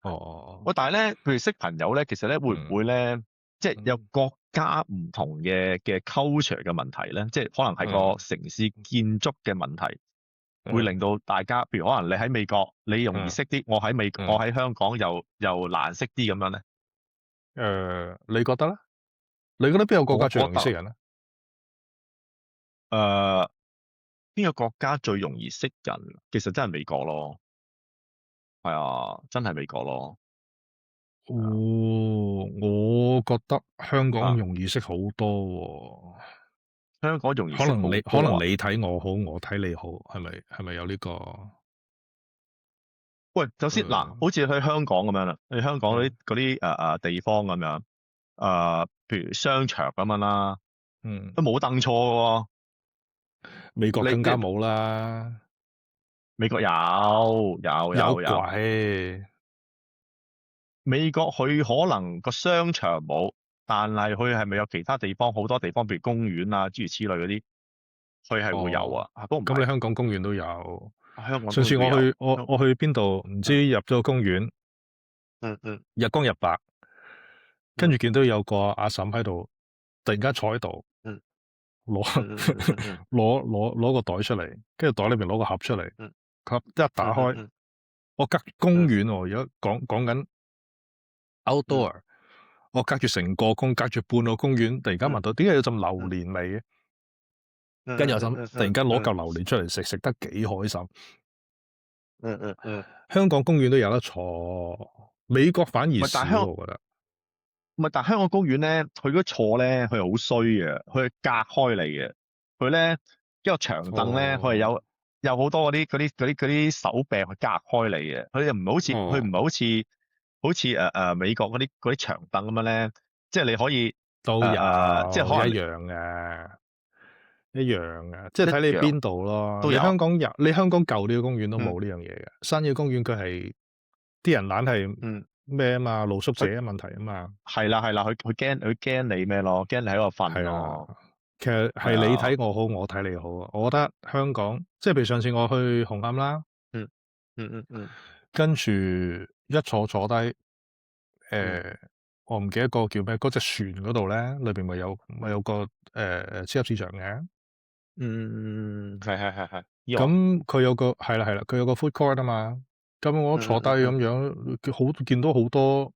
哦。喂，但係咧，譬如識朋友咧，其實咧會唔嗯。會咧，即係有嗯。國家唔同嘅 culture 嘅問題咧，即係可能係個嗯。城市建築嘅問題，會嗯。令到大家，譬如可能你喺美國你容易嗯。識啲，我嗯。喺香港又難識啲咁樣咧。你覺得咧？你覺得邊個國家最我覺得容易識人咧？誒邊個國家最容易識人？其實真係美國咯。係啊，真係美國咯。我覺得香港啊，容易識好多喎。香港容易識好可能你多啊。睇我好，我睇你好，係咪有呢個？喂，首先嗱，誒。好似去香港咁樣啦，去香港嗯。嗰啲地方咁樣，譬如商場咁樣啦，嗯。都冇凳坐嘅美國喎。你更加冇啦。美國有有，鬼。美國佢可能個商場冇，但係佢係咪有其他地方好多地方，譬如公園啊諸如此類嗰啲，佢係會有哦，啊。不過唔係，咁你香港公園都有。香港上次我都有。去我去邊度唔知入咗個公園，嗯嗯日光日白，跟住嗯見到有個阿嬸喺度，突然間坐喺度，嗯攞嗯嗯嗯嗯嗯攞個袋出嚟，跟住袋裏邊攞個盒出嚟，嗯盒一打開，嗯嗯我隔公嗯園喎，而家講緊 嗯 outdoor，我隔住成個隔住半個公園，突然間聞嗯到點解有陣榴嗯蓮味嘅？跟住我嗯嗯嗯心突然間攞嚿榴蓮出嚟食，食得幾開心。嗯嗯嗯，香港公園都有得坐，美國反而唔係，但係少，我覺得。唔係，但係香港公園咧，佢嗰坐咧，佢係好衰嘅，佢係隔開你嘅。佢咧一個長凳咧，佢係哦。有好多嗰啲手柄去隔開你嘅。佢又唔係好似佢唔哦。係好似美國嗰啲長凳咁樣咧，即係你可以都有即係可能一樣嘅，一樣嘅，即係睇你一樣邊度咯。都有。你香港舊啲嘅公園都嗯冇呢樣嘢嘅，新嘅公園佢係啲人懶係嗯，咩啊嘛，露宿者佢嘅問題啊嘛。係啦係啦，佢驚你咩咯？驚你喺度瞓係啊，咯。其實係你係啊。睇我好，我睇你好啊。我覺得香港即係譬如上次我去紅磡啦，嗯嗯嗯嗯跟住一坐低，嗯我唔記得個叫咩，嗰隻船嗰度咧，裏邊咪有個超級市場嘅。係，咁佢有個係啦，佢有個 food court 啊嘛。咁我坐低咁樣，見到好多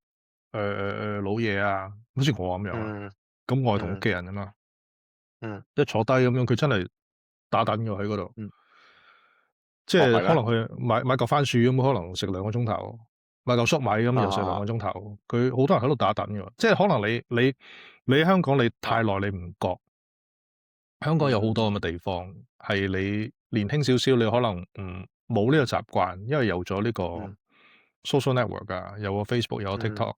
老嘢啊，好似我咁樣啊。嗯咁我係同屋嗯企人啊嘛，嗯一坐低咁樣，佢真係打躉嘅喺嗰度，嗯，即哦係咩？係可能去買嚿番薯咁，可能食2個鐘頭，買嚿粟米咁又食兩啊個鐘頭。佢好多人喺度打躉嘅，即係可能你喺香港你太耐你唔覺。香港有好多咁嘅地方，係你年輕少少，你可能冇呢個習慣，因為有咗呢個 嗯 social network 啊，有個 Facebook，有個 嗯 TikTok，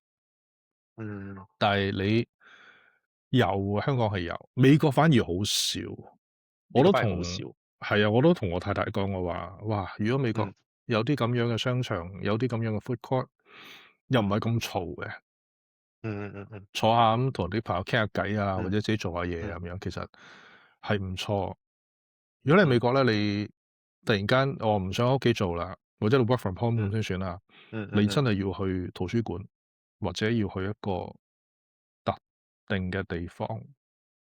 嗯，但係你有香港係有，美國反而好少。我呢個都同反而好少。係啊，我都同我太太講，我話哇，如果美國嗯有啲咁樣嘅商場，有啲咁樣嘅 food court，又唔係咁嘈嘅，嗯坐下咁同啲朋友傾下偈啊，或嗯者自己做下嘢咁嗯樣，其實係唔錯。如果你喺美嗯國咧，你突然間我唔想喺屋企做啦，或者你 work from home 咁嗯先算啦。嗯你真係要去圖書館，或者要去一個特定嘅地方，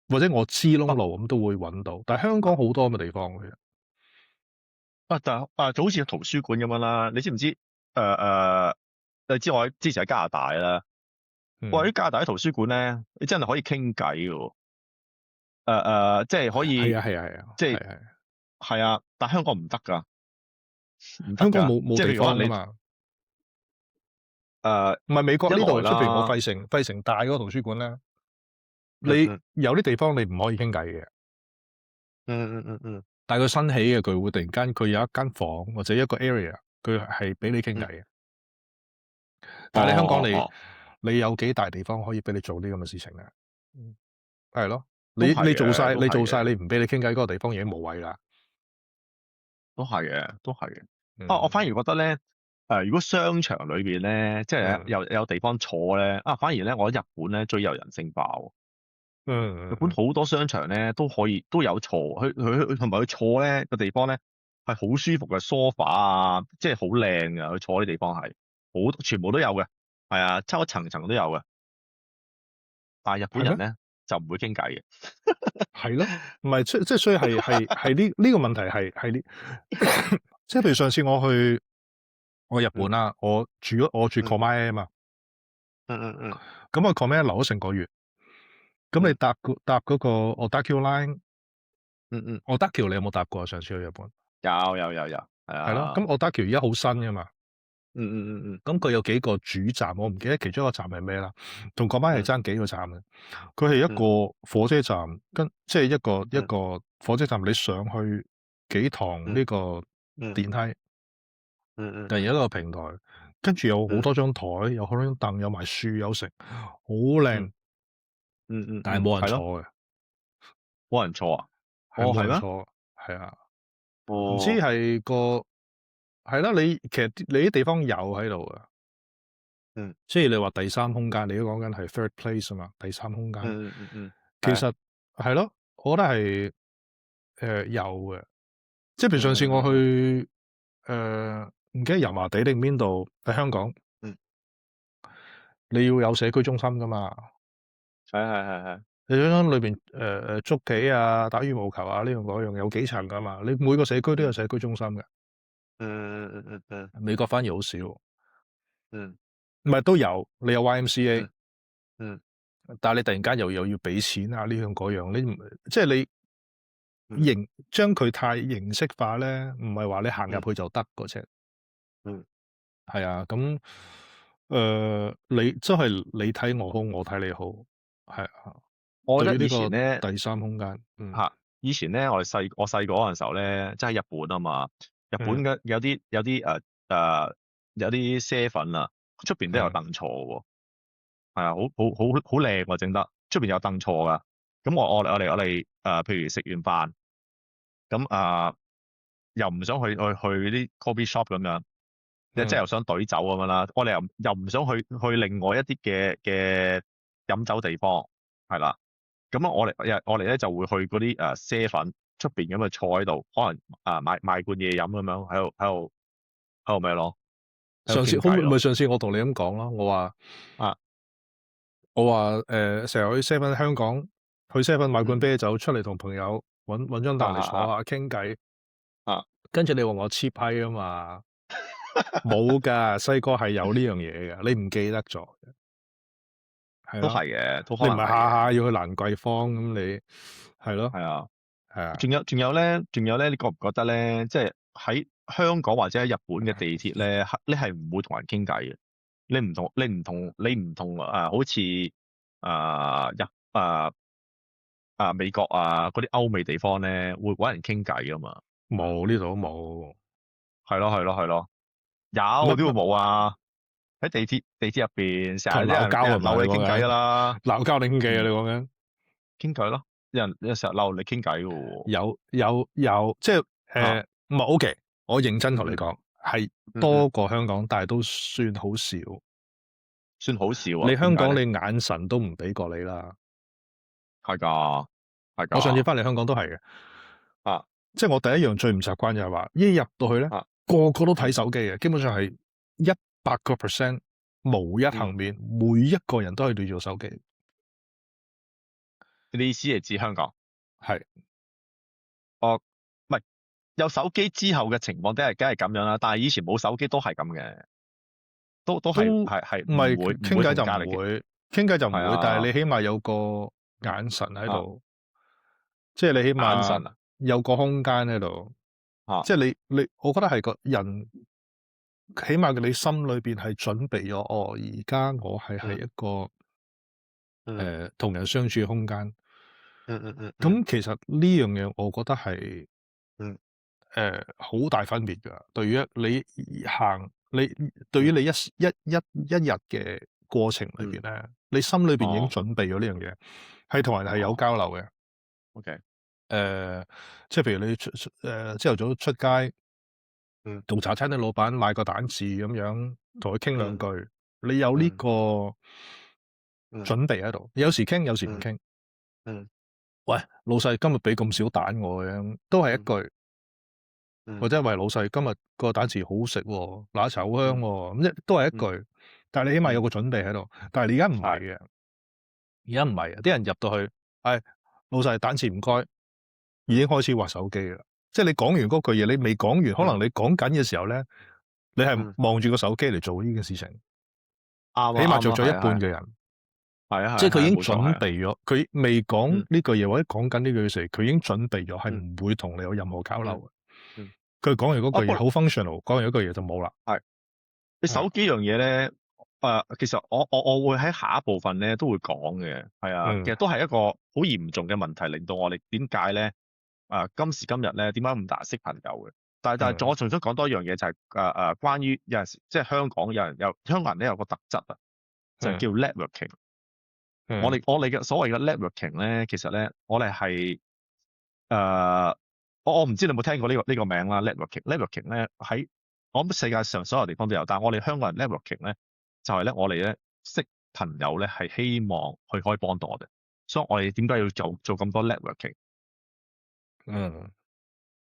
或者我知窿哦路咁都會揾到。但係香港好多咁嘅地方嘅。就好似圖書館咁樣啦。你知唔知？你知我之前喺加拿大啦。哇！嗯。喺加拿大啲圖書館咧，你真係可以傾偈嘅喎。即係可以，係即係啊，但香港唔得㗎，唔得香港㗎，冇地即係譬如可能你方㗎嘛。唔係美國一呢度出邊我來啦，費城大嗰個圖書館咧，你嗯嗯有啲地方你唔可以傾偈嘅，嗯，但係佢新起嘅佢會突然間佢有一間房或者一個 area 佢係俾你傾偈嘅。但係你香港哦，你有幾大地方可以俾你做呢咁嘅事情咧？係咯，都係你做嘅，晒都係嘅。你唔俾你傾偈嗰個地方已經無謂啦。都係嘅，都係嘅。我反而嗯覺得咧，如果商場裏邊咧，即係嗯有地方坐咧，反而咧，我覺得日本咧最有人性化喎。日本嗯嗯嗯好多商場咧都有坐，佢同埋佢坐咧個地方咧係好舒服嘅 sofa 啊，即係好靚嘅，佢坐啲地方係全部都有嘅，係啊，差唔多層層都有嘅。但係日本係咩？人咧就唔會傾偈嘅。係咯，唔係即係所以係呢個問題係呢，即係譬如上次我日本嗯啦，我住 嗯 Komae 啊嘛，嗯咁我 Komae 留咗成個月，咁你嗯搭嗰個 Odakyou Line，嗯，Odakyou 你有冇搭過啊？上次去日本有，係係咯，咁啊，Odakyou而家好新噶嘛，嗯咁佢有幾個主站，我唔記得其中一個站係咩啦，同 Komae 係嗯爭幾個站嘅，佢係一嗯個火車站，即係一嗯個火車站，你上去幾堂嗯呢個嗯電梯。嗯突然有一個平台，跟住有好嗯多張台，有好多張凳，有埋樹，有食，好靚，嗯。但係冇人係咯，坐嘅，冇人坐啊？係冇係咩？人坐，係啊，唔知哦，係係啦，其實你啲地方有喺度嘅，嗯即係你話第三空間，你都講緊係 third place 啊嘛，第三空間，其係，實係咯，我覺得係有嘅，即係譬如上次我嗯去唔記得油麻地定邊度喺香港，嗯，你要有社區中心噶嘛。係，你想裏邊捉棋啊、打羽毛球啊呢樣嗰樣有幾層噶嘛？你每個社區都有社區中心嘅，嗯美國反而好少，嗯唔係都有，你有 YMCA，嗯嗯但係你突然間又要俾錢啊呢樣嗰樣，你唔即係你嗯將佢太形式化咧，唔係話你行入嗯去就得嗰隻，嗯，係啊，咁你真係你睇我好，我睇你好，係啊，我覺得以對於呢前咧個第三空間，以前咧我細個嗰陣時候咧，即係日本啊嘛，日本嗯嘅有啲啡粉啊，出邊都有嗯凳坐喎，係啊，好靚喎，整得出邊有凳坐噶。咁我哋譬如食完飯。咁又唔想去啲 coffee shop 咁樣，即係嗯又想隊走咁樣啦。我哋又唔想去另外一啲嘅飲酒地方，係啦。咁啊，我哋咧就會去嗰啲啡粉出邊咁啊坐喺度，可能買罐嘢飲咁樣喺度咩咯，喺度上次傾偈咯。上次我同你咁講咯，啊我話成日去 7-Eleven 香港，去 7-Eleven 買罐嗯啤酒出嚟同朋友揾張凳嚟坐下傾偈，啊跟住你話我 cheap 閪啊嘛，冇㗎，細個係有呢樣嘢嘅，你唔記得咗，係都咯，係嘅，都可你唔係下能係嘅，下要去蘭桂坊咁你係咯，係啊。係啊，仲有咧，你覺唔覺得咧？即係喺香港或者喺日本嘅地鐵咧，你係唔會同人傾偈嘅。你唔同好似美國嗰啲歐美地方咧，會揾人傾偈噶嘛？冇呢度都冇，係咯，有乜乜邊會冇啊？喺地鐵入邊，成同人日有人鬧交係咪？鬧你傾偈你講緊噶啦，鬧交定傾偈啊？你嗯，講緊？傾偈咯，有人成日鬧你傾偈嘅喎，有，即係唔係 OK，我認真同你嗯講，係嗯多過香港，但係都算好少。算好笑啊？你香港點解咧？你眼神都唔俾過你啦。係㗎，係我上次㗎，翻嚟香港都係嘅，啊即係我第一樣最唔習慣就係話，一入到去咧，啊個個都睇手機嘅，基本上係100%無一幸免，每一個人都係對住手機。你意思係指香港？係哦，唔係有手機之後嘅情況，梗係咁樣啦。但係以前冇手機都係咁嘅，都係都係唔係唔會傾偈就同隔離嘅，唔會，傾偈就唔會，但係係啊，你起碼有個眼神喺啊度。即係你起眼碼神啊，有個空間喺度，嚇，即係你，我覺得係個人，起碼你心裏邊係準備咗，哦，而家我係一個同人相處嘅空間。咁其實呢樣嘢，我覺得係好大分別㗎。對於對於你一日嘅過程裏邊咧，你心裏邊已經準備咗呢樣嘢，係同人係有交流嘅。OK，即係譬如你朝頭早出街，同茶餐廳老闆買個蛋治咁樣，同佢傾兩句，你有呢個準備喺度。有時傾，有時唔傾。喂，老細今日俾咁少蛋我嘅，都係一句。或者喂，老細今日個蛋治好食喎，奶茶好香喎，咁都係一句。但係你起碼有個準備喺度。但係你而家唔係嘅，而家唔係啊！啲人入到去，老細蛋治唔該，已經開始劃手機啦。即係你講完嗰句嘢，你未講完，可能你講緊嘅時候咧，你係望住個手機嚟做呢件事情。啱，起碼做咗一半嘅人，係啊，即係佢已經冇錯準備咗，佢未講呢句嘢或者講緊呢句嘢時，佢已經準備咗係唔會同你有任何交流嘅。佢講完嗰句嘢好 functional，講完嗰句嘢就冇啦。係你手機樣嘢咧，其實我會喺下一部分咧都會講嘅，係啊，其實都係一個好嚴重嘅問題，令到我哋點解咧今時今日咧點解咁難識朋友嘅？但係我仲想講多一樣嘢，就係關於有陣時即係香港香港人咧有個特質啊，就係叫 networking。我哋嘅所謂嘅 networking 咧，其實咧我哋係我唔知你有冇聽過呢個名啦。networking 咧喺我諗世界上所有地方都有，但係我哋香港人 networking 咧就係咧我哋咧識朋友咧係希望佢可以幫到我哋，所以我哋點解要做咁多 networking？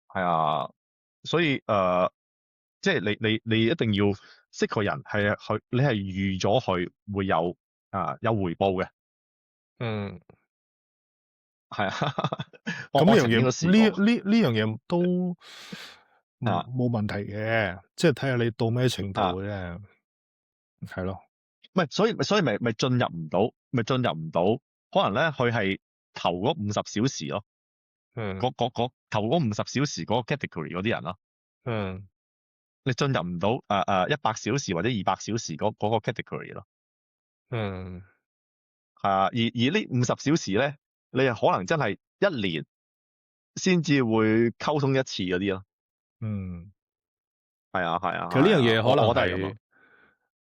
係啊，所以即係你一定要識個人係佢，你係預咗佢會有回報嘅。係啊，咁呢樣嘢呢樣嘢都冇問題嘅，即係睇下你到咩程度嘅啫，係咯。唔係，所以咪進入唔到，可能咧佢係頭嗰50小時咯，頭嗰50小時嗰個 category 嗰啲人咯，你進入唔到100小時或者200小時嗰個 category 咯，係啊，而呢50小時咧，你係可能真係1年先至會溝通一次嗰啲咯，係啊，其實呢樣嘢可能我都係咁啊，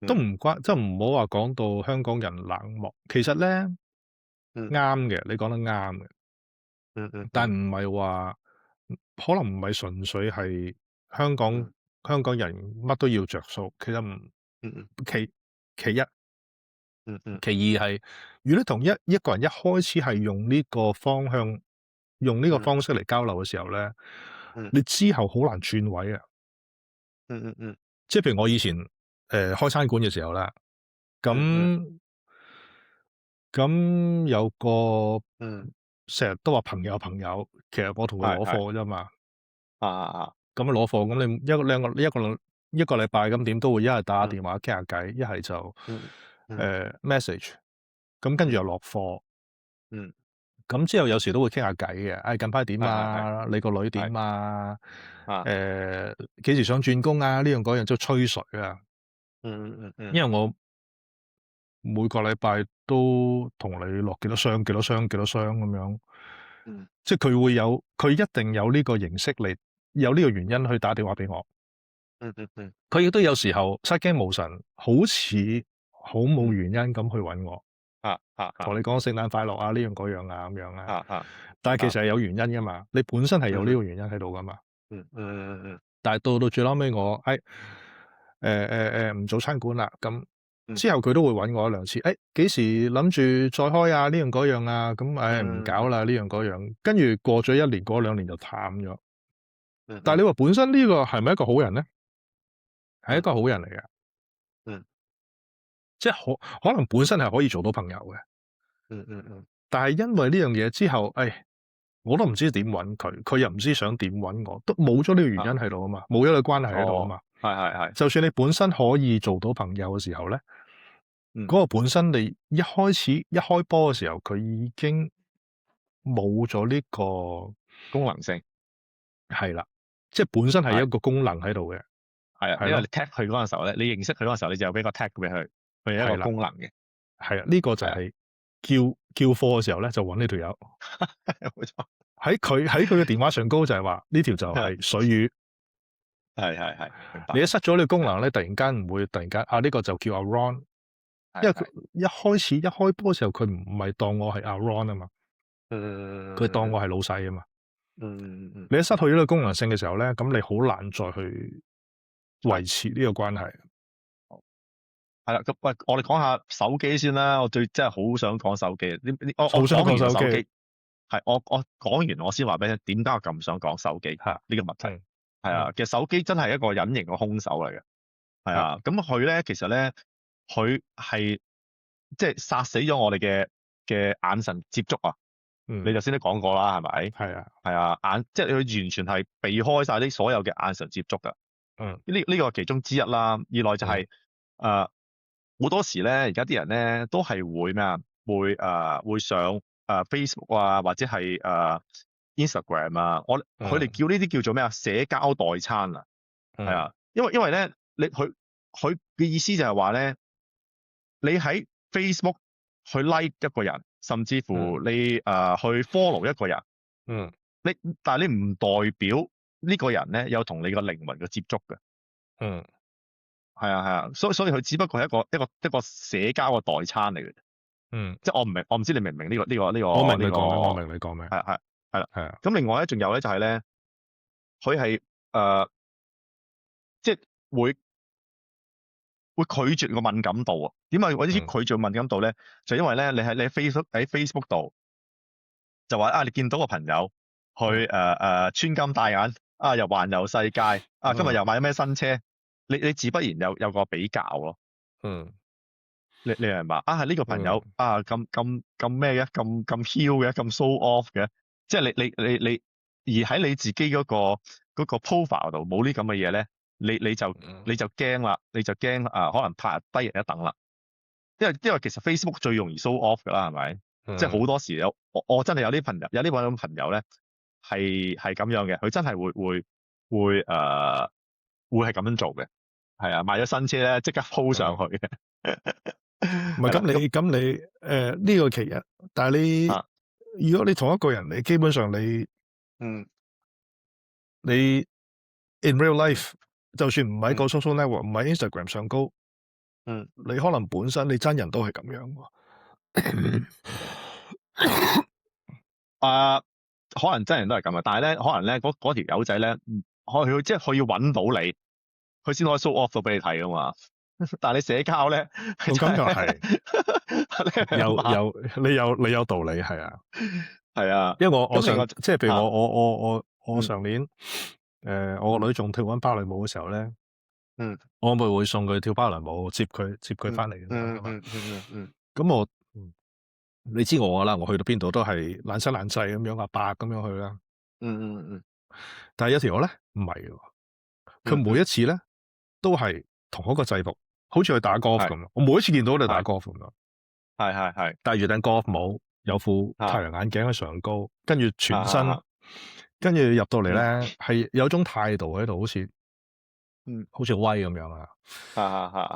都唔關，即係唔好話講到香港人冷漠。其實咧啱嘅，你講得啱嘅，但唔係話可能唔係純粹係香港人乜都要着數。其實其一，其二係，如果你同一個人一開始係用呢個方向、用呢個方式嚟交流嘅時候咧，你之後好難轉位啊。即係譬如我以前開餐館嘅時候啦，咁有個成日都話朋友，其實我同佢攞貨嘅啫嘛。咁攞貨，咁你一個禮拜咁點都會一係打電話傾下偈，一係就message，咁跟住又落貨。咁之後有時都會傾下偈嘅，近排點啊？你個女點啊？幾時想轉工啊？呢樣嗰樣即係吹水啊。因為我每個禮拜都同你落幾多箱咁樣。即係佢一定有呢個形式嚟，有呢個原因去打電話俾我。佢亦都有時候失驚無神，好似好冇原因咁去揾我。同你講聖誕快樂啊，呢樣嗰樣啊，咁樣啊。但係其實係有原因噶嘛，你本身係有呢個原因喺度噶嘛。但係到最後尾我唔做餐館啦，咁之後佢都會揾我1-2次。幾時諗住再開啊？呢樣嗰樣啊，咁唔搞啦，呢樣嗰樣。跟住過咗1年，過2年就淡咗。但係你話本身呢個係咪一個好人咧？係一個好人嚟嘅。即係可能本身係可以做到朋友嘅。但係因為呢樣嘢之後，我都唔知點揾佢，佢又唔知想點揾我，都冇咗呢個原因喺度啊嘛，冇咗個關係喺度啊嘛。係。就算你本身可以做到朋友嘅時候咧，嗰個本身你一開波嘅時候，佢已經冇咗呢個功能性係啦，即係本身係係一個功能喺度嘅，係啊，係咯因為你 tag 佢嗰陣時候咧，你認識佢嗰陣時候，你就有俾個 tag 俾佢，佢有一係啦個功能嘅，係啊，呢個就係啊，係叫貨嘅時候咧，就揾呢條友冇錯，喺佢嘅電話上高就係話呢條就係水魚。係，明白，你一失咗呢個功能咧，突然間唔會突然間呢個就叫阿 Ron，因為佢一開波嘅時候佢唔係當我係阿 Ron 啊嘛，佢當我係老細啊嘛。你一失去咗呢個功能性嘅時候咧，咁你好難再去維持呢個關係。係啦，咁喂，我哋講下手機先啦。我真係好想講手機。我好想講手機講完手機，係我講完我先話俾你聽，點解我咁想講手機嚇呢個問題？係係啊，其實手機真係一個隱形嘅兇手嚟嘅。係啊，咁佢咧其實咧，佢係即係殺死咗我哋嘅眼神接觸啊。你頭先都講過啦，係咪？係啊，係啊，即係佢完全係避開晒啲所有嘅眼神接觸㗎。呢個其中之一啦。二來就係好多時咧，而家啲人咧都係會咩啊？會上Facebook 啊，或者係Instagram 啊。佢哋叫呢啲叫做咩啊？社交代餐啊。係啊，因為咧，佢嘅意思就係話咧，你喺 Facebook 去 like 一個人，甚至乎你去 follow 一個人，但係你唔代表呢個人咧有同你個靈魂嘅接觸嘅。係啊，所以佢只不過係一個社交嘅代餐嚟嘅。即係我唔知你明唔明呢個？我明你講咩，我明你講咩。係啦。係啊，咁另外咧，仲有咧就係咧，佢係即係會拒絕個敏感度啊。點解為之拒絕敏感度咧？就因為咧，你喺 Facebook 度就話你見到個朋友去穿金戴銀又環遊世界今日又買咗咩新車，你自不然有個比較咯。你明白係呢個朋友咁咩嘅，咁囂嘅，咁 show off 嘅，即係你而喺你自己嗰個 profile 度冇呢咁嘅嘢咧，你就驚啦，你就驚可能拍低人一等啦。因為其實 Facebook 最容易 show off 噶啦，係咪？即係好多時我真係有啲朋友咧係咁樣嘅，佢真係會係咁樣做嘅。係啊，買咗新車咧即刻 po 上去嘅。唔係咁你呢個其一，但係如果你同一個人，你基本上你 in real life，就算唔係個 social network，唔係 Instagram 上高，你可能本身你真人都係咁樣喎。可能真人都係咁啊，但係咧，可能咧嗰條友仔咧，即係佢要揾到你，佢先可以 show off 到俾你睇噶嘛。但係你社交咧，咁又係你有道理，係啊，係啊，因為我上即係譬如我上年我個女仲跳緊芭蕾舞嘅時候咧，我咪會送佢跳芭蕾舞，接佢翻嚟嘅。咁我你知我啦，我去到邊度都係懶聲懶勢咁樣阿伯咁樣去啦。但係有條友咧唔係嘅，佢每一次咧都係同一個制服，好似去打 golf 咁。我每一次見到你打 golf 咁樣，係戴住頂 golf 帽，有副太陽眼鏡喺上高，跟住全身，跟住入到嚟咧係有種態度喺度，好似威咁樣啊。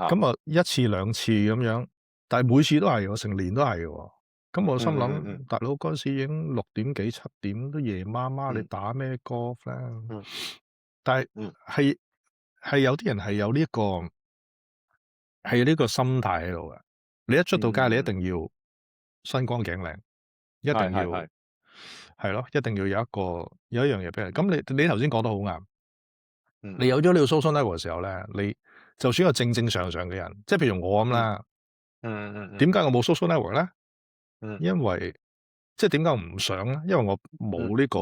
咁啊一次兩次咁樣，但係每次都係，我成年都係嘅。咁我心諗，大佬嗰陣時已經6點幾7點都夜媽媽，你打咩 golf 咧？但係有啲人係有呢個心態喺度嘅。你一出到街，你一定要身光頸靚，一定要係咯，一定要有一樣嘢俾人。咁你頭先講得好啱。你有咗呢個 social network 嘅時候咧，你就算一個正正常常嘅人，即係譬如我咁啦，點解我冇 social network 咧？因為即係點解我唔上咧？因為我冇呢個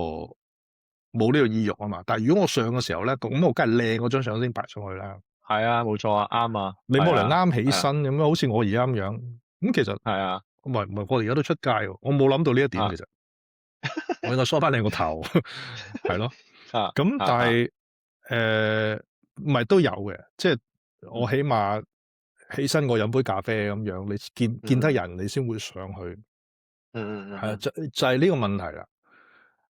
意欲啊嘛。但係如果我上嘅時候咧，咁我梗係靚嗰張相先擺上去啦。係啊，冇錯啊，啱啊。你冇人啱起身咁樣，好似我而家咁樣。咁其實係啊，唔係我而家都出街喎，我冇諗到呢一點其實。我應該梳翻靚個頭，係咯。咁但係唔係都有嘅，即係我起碼起身我飲杯咖啡咁樣，你見得人你先會上去。係啊，就係呢個問題啦，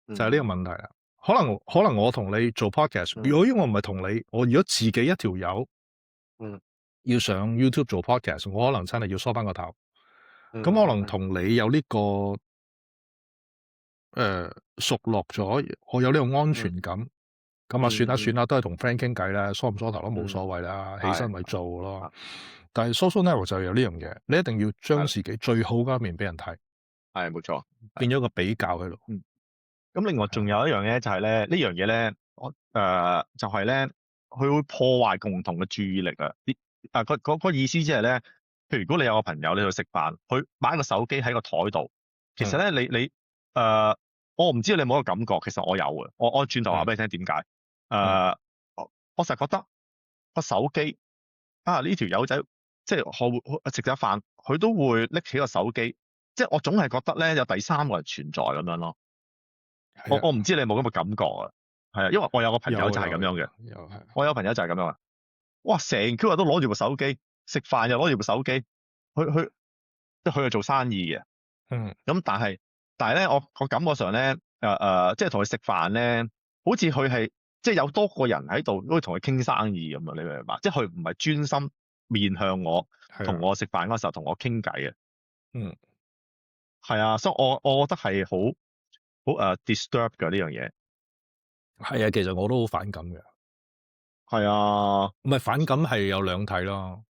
就係呢個問題啦。可能我同你做 podcast，如果我唔係同你，我如果自己一條友，要上 YouTube 做 podcast，我可能真係要梳翻個頭。咁可能同你有呢個熟絡咗，我有呢個安全感。咁啊，算啦，都係同 friend 傾偈啦，梳唔梳頭都冇所謂啦，起身咪做咯。但係 social network 就有呢樣嘢，你一定要將自己最好嗰一面俾人睇，係冇錯，變咗個比較喺度。咁另外仲有一樣嘢就係咧，呢樣嘢咧，就係咧，佢會破壞共同嘅注意力啊！個意思即係咧，譬如如果你有個朋友你去食飯，佢擺個手機喺個台度，其實咧你我唔知道你有冇一個感覺，其實我有嘅，我轉頭話俾你聽點解。我成日覺得個手機呢條友仔，即係我食咗飯，佢都會拎起個手機，即係我總係覺得咧有第三個人存在咁樣咯。我唔知你有冇咁嘅感覺啊？係啊，因為我有個朋友就係咁樣嘅，我有朋友就係咁樣啊。哇，成 Q 日都攞住部手機，食飯又攞住部手機，即係佢係做生意嘅。咁但係咧，我感覺上咧，即係同佢食飯咧，好似佢係即係有多個人喺度，都會同佢傾生意咁啊！你明唔明白？即係佢唔係專心面向我，同我食飯嗰時候同我傾偈啊。係啊，所以我覺得係好 disturb 㗎呢樣嘢。係啊，其實我都好反感嘅。係啊，唔係反感係有兩睇咯，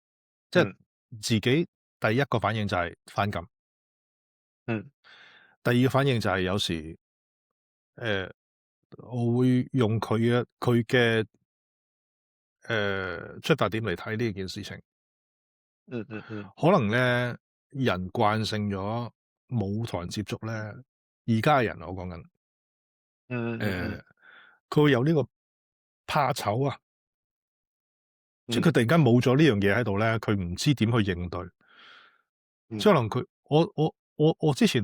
即係自己第一個反應就係反感。第二個反應就係有時，我會用佢嘅出發點嚟睇呢件事情。可能咧人慣性咗冇同人接觸咧，而家嘅人我講緊，佢會有呢個怕醜啊，即係佢突然間冇咗呢樣嘢喺度咧，佢唔知點去應對。即係可能佢我之前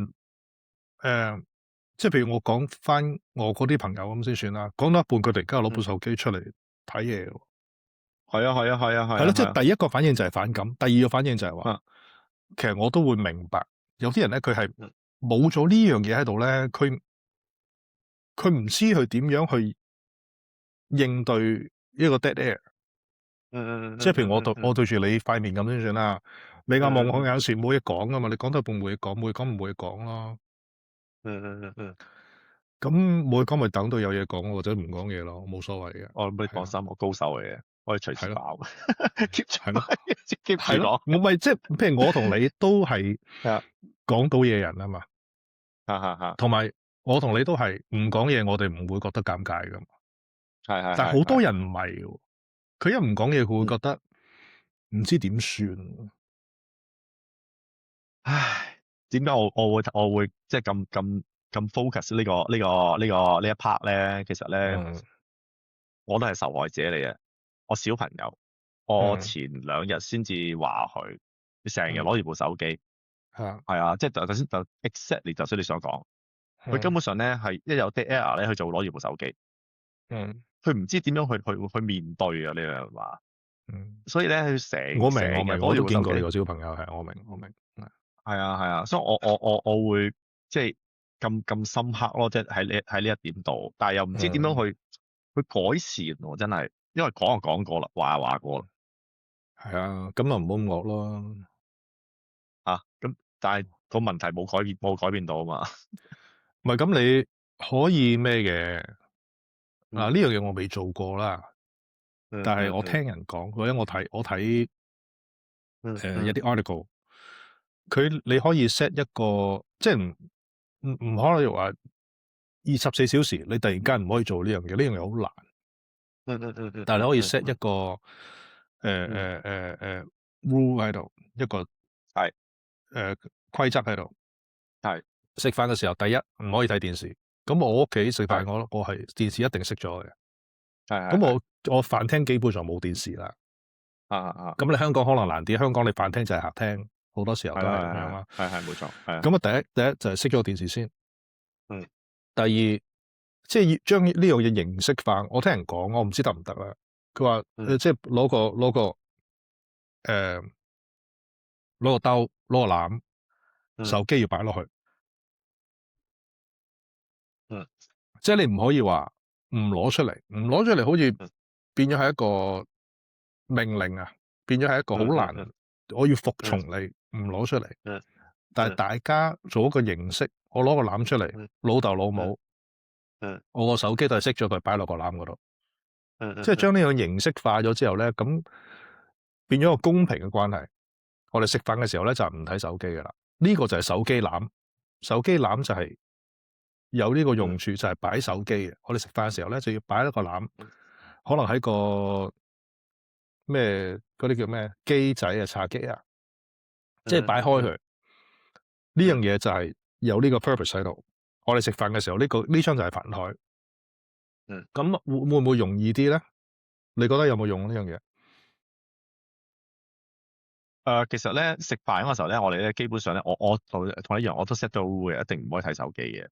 即係譬如我講翻我嗰啲朋友咁先算啦，講到一半佢突然間攞部手機出嚟睇嘢喎。係咯，即係第一個反應就係反感，第二個反應就係話，其實我都會明白，有啲人咧佢係冇咗呢樣嘢喺度咧，佢唔知佢點樣去應對一個 dead air。即係譬如我對住你塊面咁先算啦，你眼望我有時冇嘢講噶嘛，你講到一半冇嘢講，冇嘢講咯。咁冇嘢講咪等到有嘢講或者唔講嘢咯，冇所謂嘅。你放心，我高手嚟嘅，我哋隨時爆，keep 住係咯，係咯，我咪即係譬如我同你都係講到嘢人啊嘛，同埋我同你都係唔講嘢，我哋唔會覺得尷尬噶嘛。但係好多人唔係嘅，佢一唔講嘢，佢會覺得唔知點算。唉，點解我會即係咁 focus 呢一 part 咧？其實咧，我都係受害者嚟嘅。我小朋友，我前2日先至話佢，你成日攞住部手機，係啊，即係頭先就 exactly 就算你所講，佢根本上咧係一有 dead air 咧，佢就會攞住部手機。佢唔知點樣去面對啊！你明唔明白？所以咧，佢我明，我都見過你個小朋友，係我明。係啊，所以我會即係咁深刻咯，即係喺呢一點度，但係又唔知點樣去改善喎，真係，因為講就講過啦，話過啦。係啊，咁咪唔好咁惡咯。咁但係個問題冇改變到啊嘛。唔係咁你可以咩嘅？嗱，呢樣嘢我未做過啦，但係我聽人講，或者我睇一啲 article，你可以 set 一個，即係唔可能話24小時，你突然間唔可以做呢樣嘢，呢樣嘢好難。但係你可以 set 一個rule 喺度，一個規則喺度。食飯嘅時候，第一唔可以睇電視。咁我屋企食飯，我係電視一定熄咗嘅。咁我飯廳基本上冇電視啦。咁你香港可能難啲，香港你飯廳就係客廳，好多時候都係咁樣啦。係冇錯。咁啊，第一就係熄咗個電視先。第二，即係將呢樣嘢形式化。我聽人講，我唔知得唔得啦。佢話即係攞個兜，攞個籃，手機要擺落去。即係你唔可以話唔攞出嚟，唔攞出嚟好似變咗係一個命令啊，變咗係一個好難，我要服從你，唔攞出嚟。但係大家做一個形式，我攞個籃出嚟，老豆老母，我個手機都係熄咗佢，擺落個籃嗰度。即係將呢樣形式化咗之後咧，咁變咗個公平嘅關係。我哋食飯嘅時候咧就唔睇手機噶啦，呢個就係手機籃。手機籃就係有呢個用處，就係擺手機嘅。我哋食飯嘅時候咧就要擺一個籃，可能喺個咩嗰啲叫咩機仔啊、茶几啊，即係擺開佢。呢樣嘢就係有呢個 purpose 喺度。我哋食飯嘅時候呢張就係飯台。咁會唔會容易啲咧？你覺得有冇用呢樣嘢？其實咧食飯嗰時候咧，我哋咧基本上咧，我同你一樣，我都 set 到會一定唔可以睇手機嘅。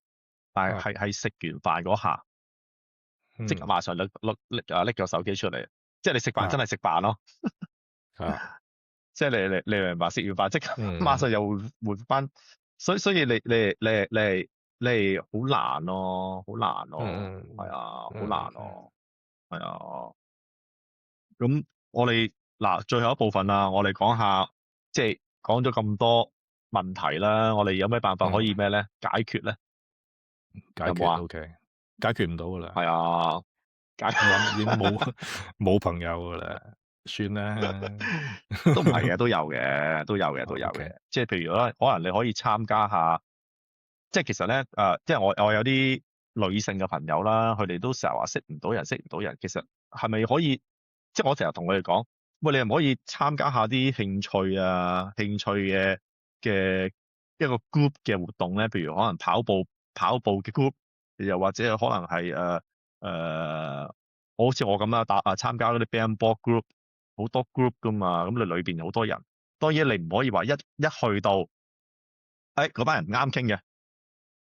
但係係食完飯嗰下，即刻馬上拎個手機出嚟，即係你食飯真係食飯咯。即係你明白？食完飯即刻馬上又換翻，所以你好難咯，好難咯，係啊，好難咯，係啊。咁我哋嗱最後一部分啦，我哋講下，即係講咗咁多問題啦，我哋有咩辦法可以咩咧解決咧？解決 OK， 解決唔到噶啦。係啊，解決已經冇朋友噶啦，算啦。都唔係嘅，都有嘅，都有嘅，都有嘅。即係譬如咧，可能你可以參加下，即係其實咧，即係我有啲女性嘅朋友啦，佢哋都成日話識唔到人，識唔到人。其實係咪可以？即係我成日同佢哋講，喂，你係咪可以參加下啲興趣啊、興趣嘅一個 group 嘅活動咧？譬如可能跑步嘅 group，又或者可能係好似我咁啦，參加嗰啲 band ball group，好多 group 噶嘛，咁你裏邊好多人，當然你唔可以話一去到，嗰班人唔啱傾嘅，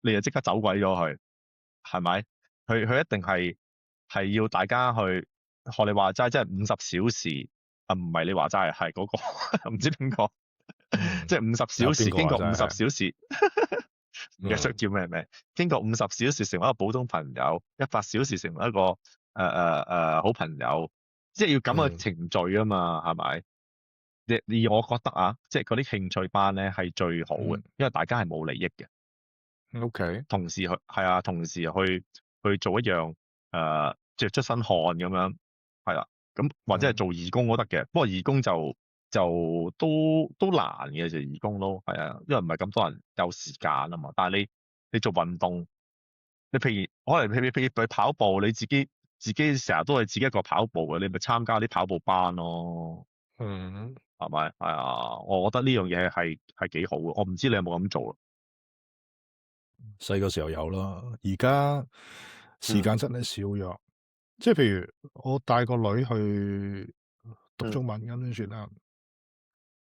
你就即刻走鬼咗佢，係咪？佢一定係要大家去。學你話齋，即係50小時啊，唔係你話齋係嗰個唔知邊個，即係50小時經過50小時，唔記得叫咩名？經過50小時成為一個普通朋友，100小時成為一個好朋友，即係要咁嘅程序啊嘛，係咪？而我覺得啊，即係嗰啲興趣班咧係最好嘅，因為大家係冇利益嘅。OK， 同時去做一樣即係出身汗咁樣。係啦，咁或者係做義工都得嘅，不過義工就都難嘅，就義工都係啊，因為唔係咁多人有時間啊嘛。但係你做運動，你譬如可能譬如跑步，你自己成日都係自己一個跑步嘅，你咪參加啲跑步班咯。係咪？係啊，我覺得呢樣嘢係幾好嘅。我唔知你有冇咁做。細個時候有啦，而家時間真係少咗。即係譬如我帶個女去讀中文咁先算啦。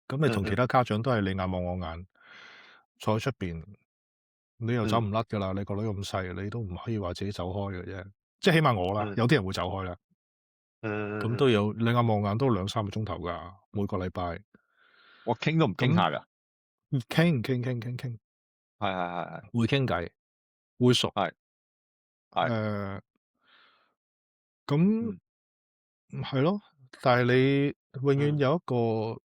咁你同其他家長都係你眼望我眼，坐喺出邊，你又走唔甩噶啦。你個女咁細，你都唔可以話自己走開嘅啫。即係起碼我啦，有啲人會走開啦。咁都有你眼望眼都2-3個鐘頭噶，每個禮拜。我傾都唔傾下噶。傾，係。會傾偈，會熟。咁係咯，但係你永遠有一個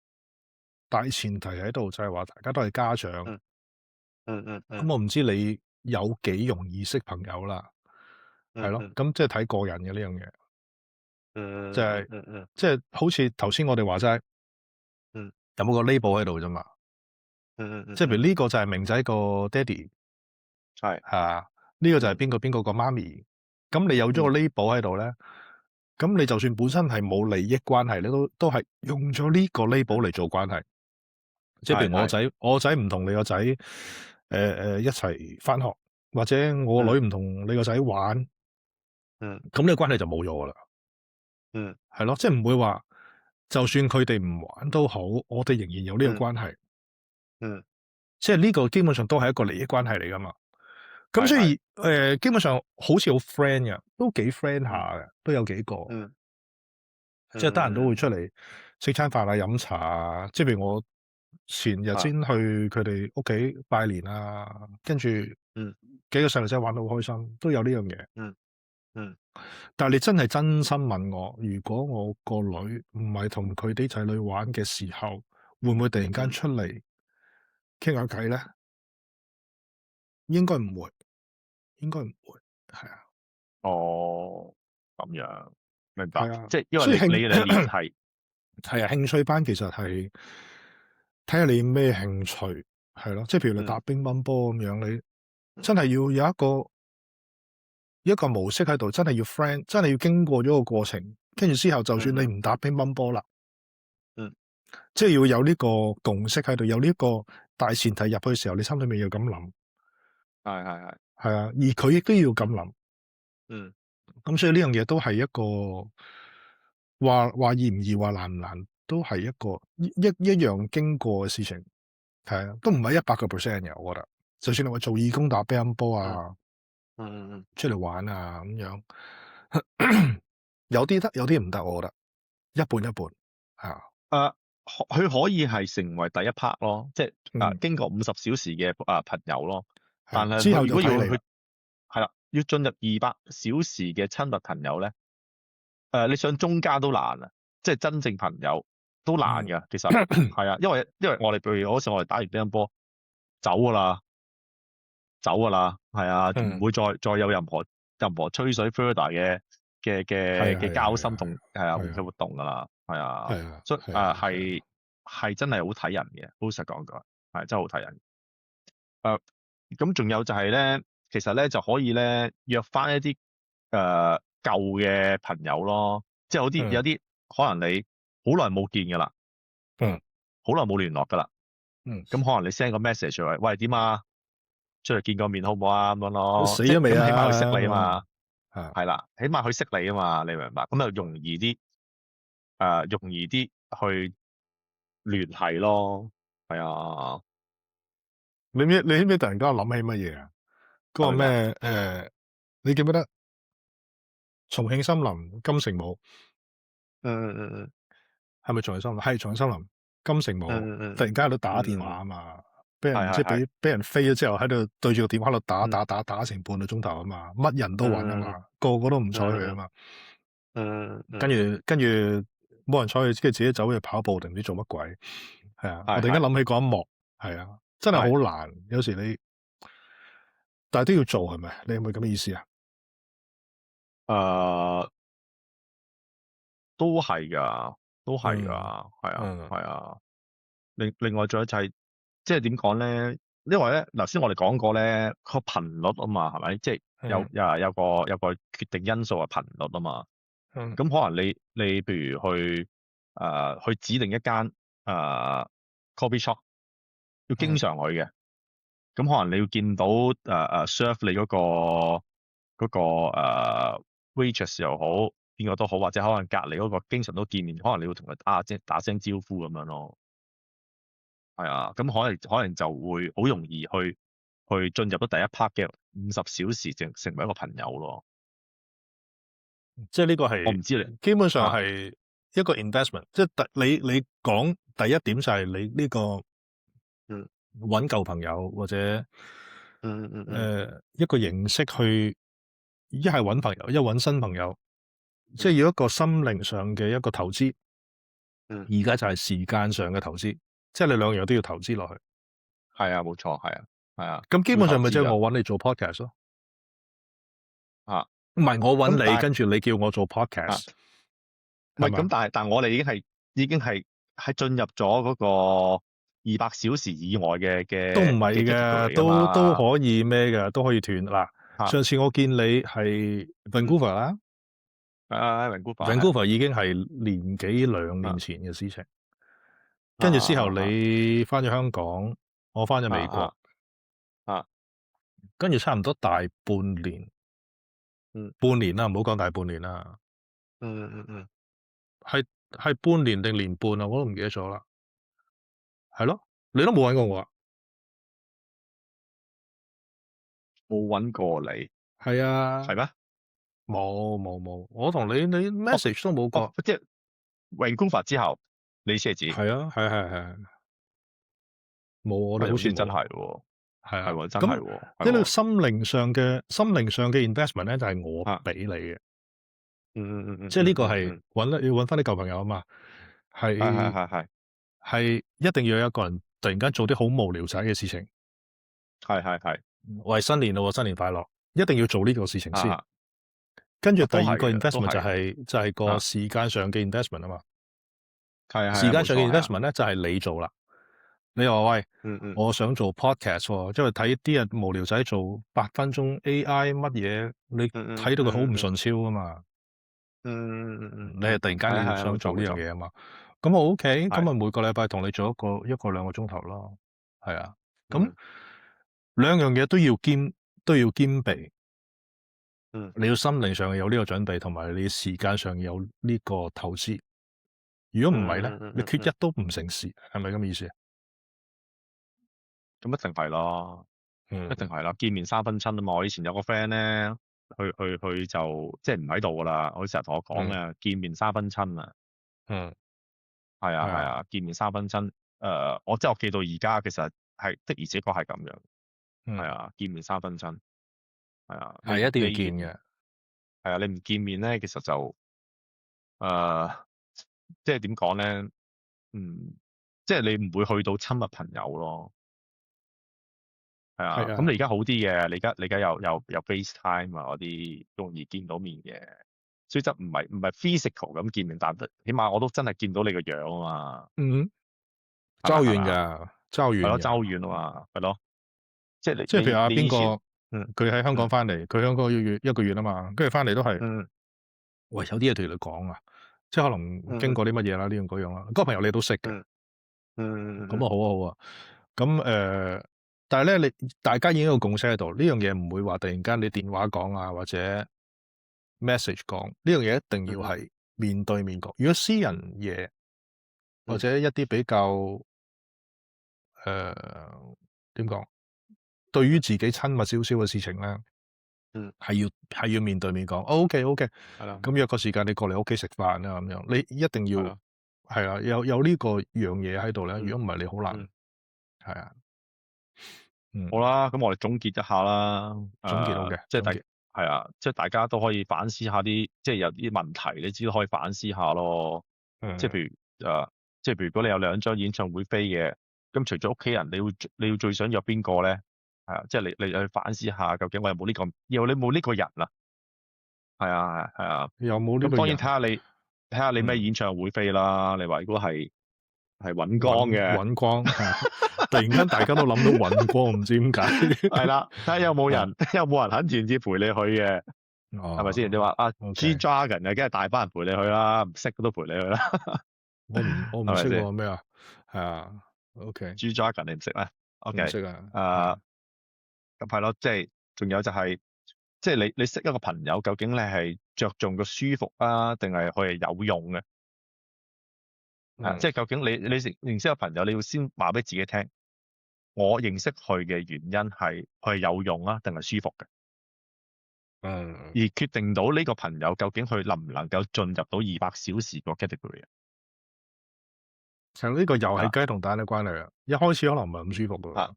大前提喺度，就係話大家都係家長。咁我唔知你有幾容易識朋友啦，係咯。咁即係睇個人嘅呢樣嘢。就係即係好似頭先我哋話齋，有冇個 label 喺度啫嘛？即係譬如呢個就係明仔個爹哋，係呢個就係邊個個媽咪。咁你有咗個 label 喺度咧，咁你就算本身係冇利益關係，你都係用咗呢個 label 嚟做關係。即係譬如我仔唔同你個仔一齊返學，或者我個女唔同你個仔玩，咁呢個關係就冇咗噶啦。係咯，即係唔會話，就算佢哋唔玩都好，我哋仍然有呢個關係。即係呢個基本上都係一個利益關係嚟噶嘛。咁所以基本上好似好 friend 嘅，都幾 friend 下嘅，都有幾個。即係得閒都會出嚟食餐飯啊、飲茶啊。即係譬如我前日先去佢哋屋企拜年啊，跟住幾個細路仔玩得好開心，都有呢樣嘢。嗯但係你真係真心問我，如果我個女唔係同佢啲仔女玩嘅時候，會唔會突然間出嚟傾下偈咧？應該唔會，應該唔會，係啊，哦，咁樣明白，係啊。即係因所以為你嘅理念係係啊，興趣班其實係睇下你咩興趣，係咯。即係譬如你打乒乓波咁樣，你真係要有一個模式喺度，真係要 friend，真係要經過咗個過程，跟住之後，就算你唔打乒乓波啦，嗯即係要有呢個共識喺度，有呢個大前提入去嘅時候，你心裏面要咁諗，係，係啊，而佢亦都要咁諗，嗯咁所以呢樣嘢都係一個話易唔易，話難唔難，都係一個一樣經過嘅事情，係啊，都唔係100%嘅，我覺得，就算你話做義工打乒乓波啊，出嚟玩啊咁樣，有啲得，有啲唔得，我覺得一半一半，係啊，誒，佢可以係成為第一 part 咯，即係經過50小時嘅朋友咯，但係之後佢如果要就睇你啦，係啦，要進入200小時嘅親密朋友咧，你想中間都難啊，即係真正朋友都難㗎，其實係啊，因為我哋譬如好似我哋打完乒乓波走㗎啦，係啊，唔會再有任何吹水 further 嘅交心同互動活動㗎啦，係啊，所以係真係好睇人嘅，老實講句係真係好睇人。咁仲有就係咧，其實咧就可以咧約翻一啲舊嘅朋友咯，即係有啲可能你好耐冇見㗎啦，好耐冇聯絡㗎啦，咁可能你 send 個 message 出嚟，喂點啊，出嚟見個面好唔好啊咁樣咯，死咗未啊？咁起碼佢識你啊嘛，啊，係啦，起碼佢識你啊嘛，你明白？咁就容易啲去聯繫咯，係啊，你知唔知突然間我諗起乜嘢啊？嗰個咩你記唔記得重慶森林金城武？係咪重慶森林？係重慶森林金城武，突然間喺度打電話啊嘛，俾人即係俾人飛咗之後喺度對住個電話喺度打成半個鐘頭啊嘛，乜人都揾啊嘛，個個都唔睬佢啊嘛，跟住冇人睬佢，跟住自己走去跑步定唔知做乜鬼，係啊，我突然間諗起嗰一幕，係啊，真係好難，有時你，但係都要做係咪？你係咪咁嘅意思啊？都係㗎，係啊，係啊。另外仲有就係，即係點講咧？因為咧，頭先我哋講過咧，個頻率啊嘛，係咪？即係有個決定因素係頻率啊嘛。咁可能你譬如去指定一間coffee shop，要經常去嘅。咁可能你要見到serve 你嗰個waitress 又好，邊個都好，或者可能隔離嗰個經常都見面，可能你要同佢即係打聲招呼咁樣咯。係啊，咁可能就會好容易去進入到第一 part 嘅50小時，成為一個朋友咯。即係呢個係我唔知你基本上係一個 investment，即係你講第一點就係你呢個揾舊朋友或者一個形式去一係揾朋友，一揾新朋友，即係要一個心靈上嘅一個投資。而家就係時間上嘅投資，即係你兩樣都要投資落去。係啊，冇錯，係啊。咁基本上咪即係我揾你做 podcast 咯。唔係我揾你，跟住你叫我做 podcast。唔係咁，但係我哋已經係進入咗嗰個200小時以外嘅都唔係嘅，都可以咩嘅，都可以斷嗱。上次我見你係 Vancouver 啦，Vancouver 已經係年幾2年前嘅事情。跟住之後你翻咗香港，我翻咗美國，跟住差唔多大半年，半年啦，唔好講大半年啦，係半年定年半啊，我都唔記得咗啦。係咯，你都冇揾過我啊？冇揾過你，係啊，係咩？冇，我同你 message 都冇過，即係 Vancouver 之後，你先係指係啊，係，冇，我哋好似真係喎。係啊，係喎，真係咁喎，即係呢個係喎，心靈上嘅 investment 咧，就係我啊，俾你嘅，嗯嗯嗯即係呢個係嗯嗯嗯嗯，要揾翻啲舊朋友啊嘛，係係係係係係一定要有一個人突然間做啲好無聊仔嘅事情，係係係，喂，新年咯喎，新年快樂，一定要做呢個事情先。啊跟住啊，第二個 都係嘅，都 investment 就係嘅，係個啊，時間上嘅 investment 啊嘛。係係啊，時間上嘅 冇錯，係啊，investment 咧就係你做啦。你話喂，嗯嗯我想做 podcast 喎，因為睇啲人無聊仔做8分鐘 AI 乜嘢，你嗯嗯睇到佢好唔嗯嗯順超啊嘛。嗯嗯嗯你係突然間你要係啊係啊，冇想做呢錯冇錯，樣嘢啊嘛。咁我 OK，咁係，咪每個禮拜同你做一個兩個鐘頭咯。係啊，咁嗯兩樣嘢都要兼備。嗯你要心靈上有呢個準備，同埋你時間上有呢個投資。如果唔係咧，你缺一都唔成事，係咪咁意思啊？咁一定係咯。一嗯定係啦，見面三分親啊嘛！我以前有個 friend 咧，佢就即係唔喺度噶啦，佢成日同我講嗯嘅，見面三分親啊，嗯，係啊係啊，係啊，見面三分親。我即係我記到而家，其實係的而且確係咁樣，係嗯，啊，見面三分親，係啊，係一定要見嘅。係啊，你唔見面咧，其實就誒，即係點講咧？嗯，即係你唔會去到親密朋友咯。係啊，係啊，咁你而家好啲嘅，你而家有 FaceTime 啊嗰啲容易見到面嘅，雖則唔係 physical 咁見面，但得起碼我都真係見到你個樣啊嘛，嗯，係咪爭好遠係咪啊？㗎，爭好係咯，遠㗎。爭好遠啊嘛，係咯，即係即係譬如你以前，邊個，嗯佢喺香港嗯翻嚟，佢香港一個月啊嘛，跟住翻嚟都係，嗯喂，有啲嘢同你講啊，即係可能經嗯過啲乜嘢啦，呢樣嗰樣啦，嗰個朋友你都識嘅，嗯嗯嗯咁啊好啊好啊。咁但係咧，大家已經有個共識喺度，呢樣嘢唔會話突然間你電話講啊，或者 message 講，呢樣嘢一定要嗯係面對面講。如果私人嘢或嗯者一啲比較誒點講，對於自己親密少少嘅事情咧，嗯，係要面對面講。OK OK，係啦咁約個時間你過嚟屋企食飯啊咁樣，你一定要係啦，係啊，有呢個樣嘢喺度咧。嗯如果唔係，你好難嗯，係啊。嗯，好啦，咁我哋總結一下啦，總結好嘅，即係總結係啊，即係大家都可以反思下啲，即係有啲問題，你只可以反思下咯。即係嗯。譬如即係譬如如果你有2張演唱會飛嘅，咁除咗屋企人，你要最想約邊個咧？係啊，即係你去反思下，究竟我有冇呢個，你冇呢個人啊？係啊係啊，有冇呢咁當然個人睇下你咩嗯，演唱會飛啦。你話如果係尹光嘅，尹光係啊，突然間大家都諗到尹光，唔知點解。係啦，睇下有冇啊，人有冇人肯願意陪你去嘅，係咪先？你話哦G ，OK，Dragon 嘅，梗係大班人陪你去啦，唔識都陪你去啦，我唔識係咪先喎咩啊？係啊，OK，？G Dragon 你唔識咩？OK，唔識啊，誒咁係咯，即係仲有就係，即係你識一個朋友，究竟你係着重個舒服啊，定係佢係有用嘅？嗯即係究竟你認識個朋友，你要先話俾自己聽，我認識佢嘅原因係佢係有用啊，定係舒服嘅，嗯，而決定到呢個朋友究竟佢能唔能夠進入到200小時個 category 啊？其實呢個又係啦，係雞同蛋嘅關係啊！一開始可能唔係咁舒服㗎，啊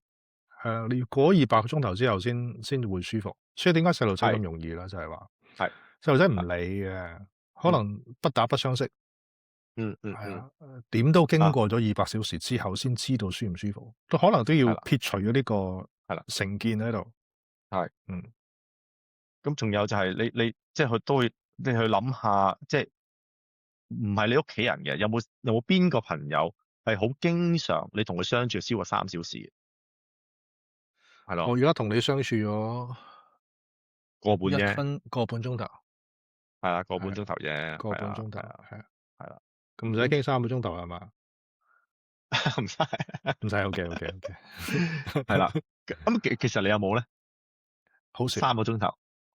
係啊，你要過咗200個鐘頭之後先會舒服。所以點解細路仔咁係容易啦？就係話係細路仔唔啊理嘅，可嗯能不打不相識。嗯嗯嗯係啊，點都經啊過咗200小時之後，先知道舒唔舒服，都可能都要係啦撇除咗呢個係啦成見喺度。係。嗯咁仲有就係你即係佢都會你去諗下，即係唔係你屋企人嘅，有冇邊個朋友係好經常你同佢相處超過3小時嘅？係咯，我而家同你相處咗個半啫，個半鐘頭，係啊，個半係啊，鐘頭啫，個半鐘頭，係啊，係啊，係啦，咁唔使傾3個鐘頭係嘛？唔使，唔使，OK，係啦。咁其實你有冇咧？好少，3個鐘頭，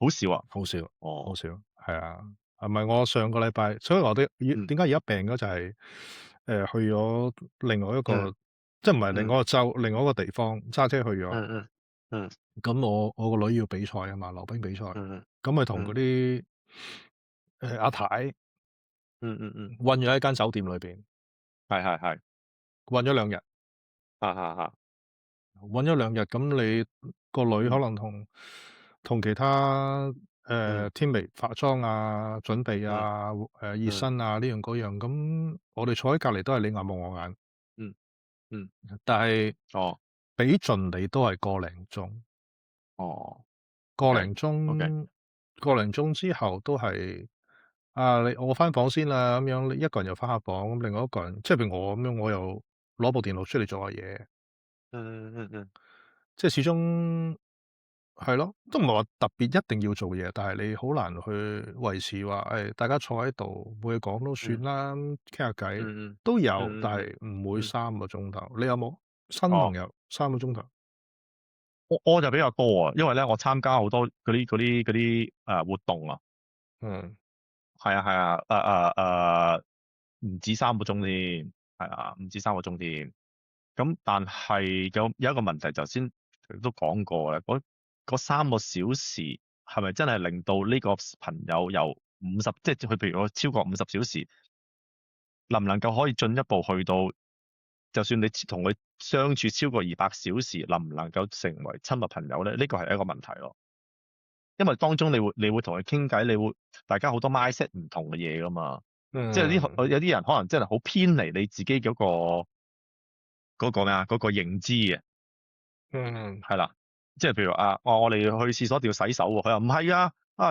好少啊。好少，好哦，少，係啊，係咪我上個禮拜，所以我哋嗯點解而家病咗就係去咗另外一嗯個，即係唔係另嗯外一個州，另外一個地方揸車去咗。嗯嗯嗯咁我個女要比賽啊嘛，溜冰比賽，嗯咁咪同嗰嗯啲阿太嗯，韞咗喺間酒店裏邊，係，韞咗2日。嚇嚇嚇，搵咗2日，咁你個女可嗯能同其他嗯teammate 化妝啊、準備嗯啊、熱嗯身啊呢樣嗰樣，咁我哋坐喺隔離都係你眼望我眼，嗯嗯，但係哦俾盡你都係個零鐘，哦個，OK 零 OK，鐘個零鐘之後都係我返房先啦，咁樣一個人又返下房，咁另外一個人即係譬如我咁樣，我又攞部電腦出嚟做下嘢，嗯，即係始終係咯，都唔係話特別一定要做嘢，但係你好難去維持話大家坐喺度冇嘢講都算嗯啦，傾下偈嗯嗯都有，但嗯嗯嗯係唔會嗯，3個鐘頭。你有冇新朋哦。友3個鐘頭？我就比較多啊，因為咧我參加好多嗰啲活動啊，嗯係啊係啊，唔止3個鐘添，係啊，唔止3個鐘添。咁但係有一個問題，頭先都講過啦，嗰3個小時係咪真係令到呢個朋友由50，即係佢譬如我超過50小時，能唔能夠可以進一步去到，就算你同佢相處超過200小時，能唔能夠成為親密朋友咧？呢個係一個問題咯。因為當中你會同佢傾偈，大家好多 mindset 唔同嘅嘢噶嘛，即係有啲人可能真係好偏離你自己嗰個咩啊嗰個認知嘅，嗯，係啦，即係譬如我哋去廁所一定要洗手喎，佢話唔係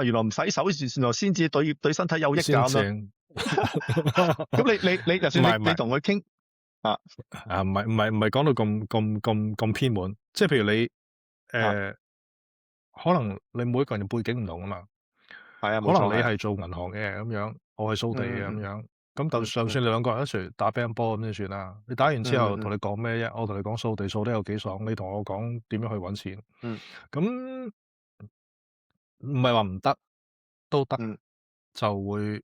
原來唔洗手原來先至對身體有益㗎咁樣。先正。咁你就算你唔係唔係同佢傾啊唔係講到咁偏門，即係譬如你啊誒，可能你每一個人嘅背景唔同啊嘛。係啊可能你冇錯係啊係做銀行嘅咁樣，我係掃地嘅咁嗯樣，咁就嗯算你兩個人一齊打乒乓波咁先算啦。你打完之後同嗯你講咩啫？我同你講掃地掃得有幾爽，你同我講點樣去搵錢。嗯咁唔係話唔得，都得，嗯就會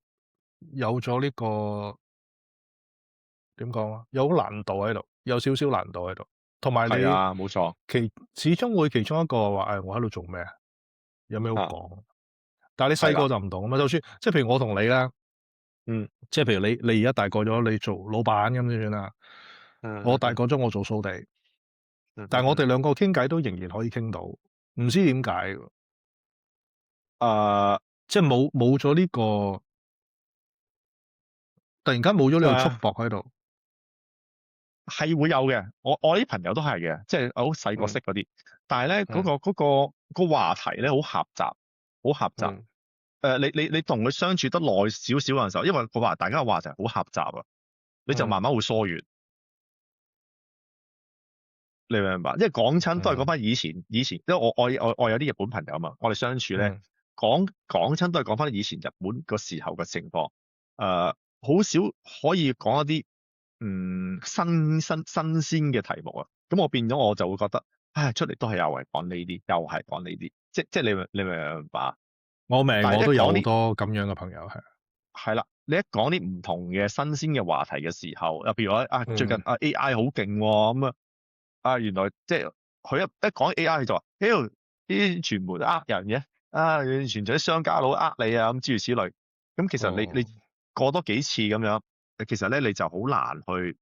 有咗呢個點講啊？有難度喺度，有少少難度喺度。同埋係你啊冇錯始終會其中一個話我喺度做咩啊？有咩好啊講？但係你細個係啦就唔同啊嘛，就算即係譬如我同你啦。嗯即係譬如你而家大個咗，你做老闆咁先算啦。我嗯嗯大個咗，我做掃地，但係我哋嗯嗯嗯兩個傾偈都仍然可以傾到，唔知點解喎，誒即係冇咗呢個，突然間冇咗呢個束誒。縛喺度。係會有嘅，我啲朋友都係嘅，即係好細個識嗯嗰啲。但係咧嗯個話題咧好狹窄，好狹窄。嗯你同佢相處得耐少少嘅時候，因為大家嘅話題好狹窄啊，你就嗯慢慢會疏遠。你明唔明白？因為講親都係講嗯翻以前，因為我有啲日本朋友啊嘛，我哋相處咧嗯講親都係講翻以前日本個時候嘅情況。好少可以講一啲新鮮嘅題目啊。咁我變咗我就會覺得，唉，出嚟都係又係講呢啲，又係講呢啲，即係你明唔明白？我明，但係我都有好一講啲多咁樣嘅朋友係。係啦，你一講啲唔同嘅新鮮嘅話題嘅時候，譬如話最近嗯AI 好勁喎，咁原來即係佢一講 AI 佢就話，屌呢啲傳媒都呃人嘅，完全就啲商家佬呃你啊，咁諸如此類。咁其實你哦，過多幾次咁樣，其實咧你就好難去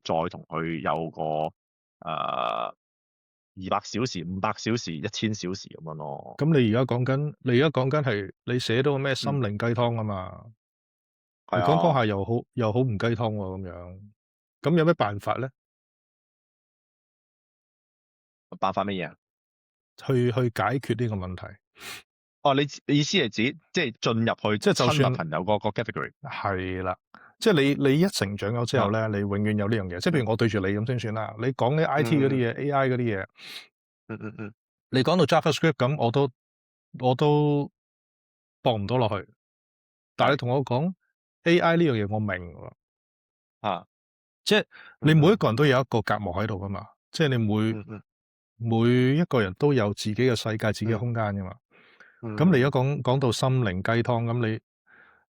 再同佢有個200小時、500小時、1000小時咁樣咯。咁你而家講緊係你寫到個咩心嗯，靈雞湯啊嘛？你講講係啊，下又好唔雞湯喎咁樣，咁有咩辦法咧？辦法乜嘢啊？去解決呢個問題？哦，你意思係指即係進入去即係就親密算朋友個 category 係啦，即係你一成長咗之後啊？咧，你永遠有呢樣嘢。即係譬如我對住你咁先算啦。你講啲 IT 嗰啲嗯嘢、AI 嗰啲嘢，嗯嗯嗯你講到 JavaScript 咁，我都駁唔到落去。但係你係同我講 AI 呢樣嘢，我明喎。啊，即係你嗯嗯每一個人都有一個隔膜喺度噶嘛。即係你每嗯嗯每一個人都有自己嘅世界、自己嘅嗯空間噶嘛。咁你而嗯家講到心靈雞湯，咁你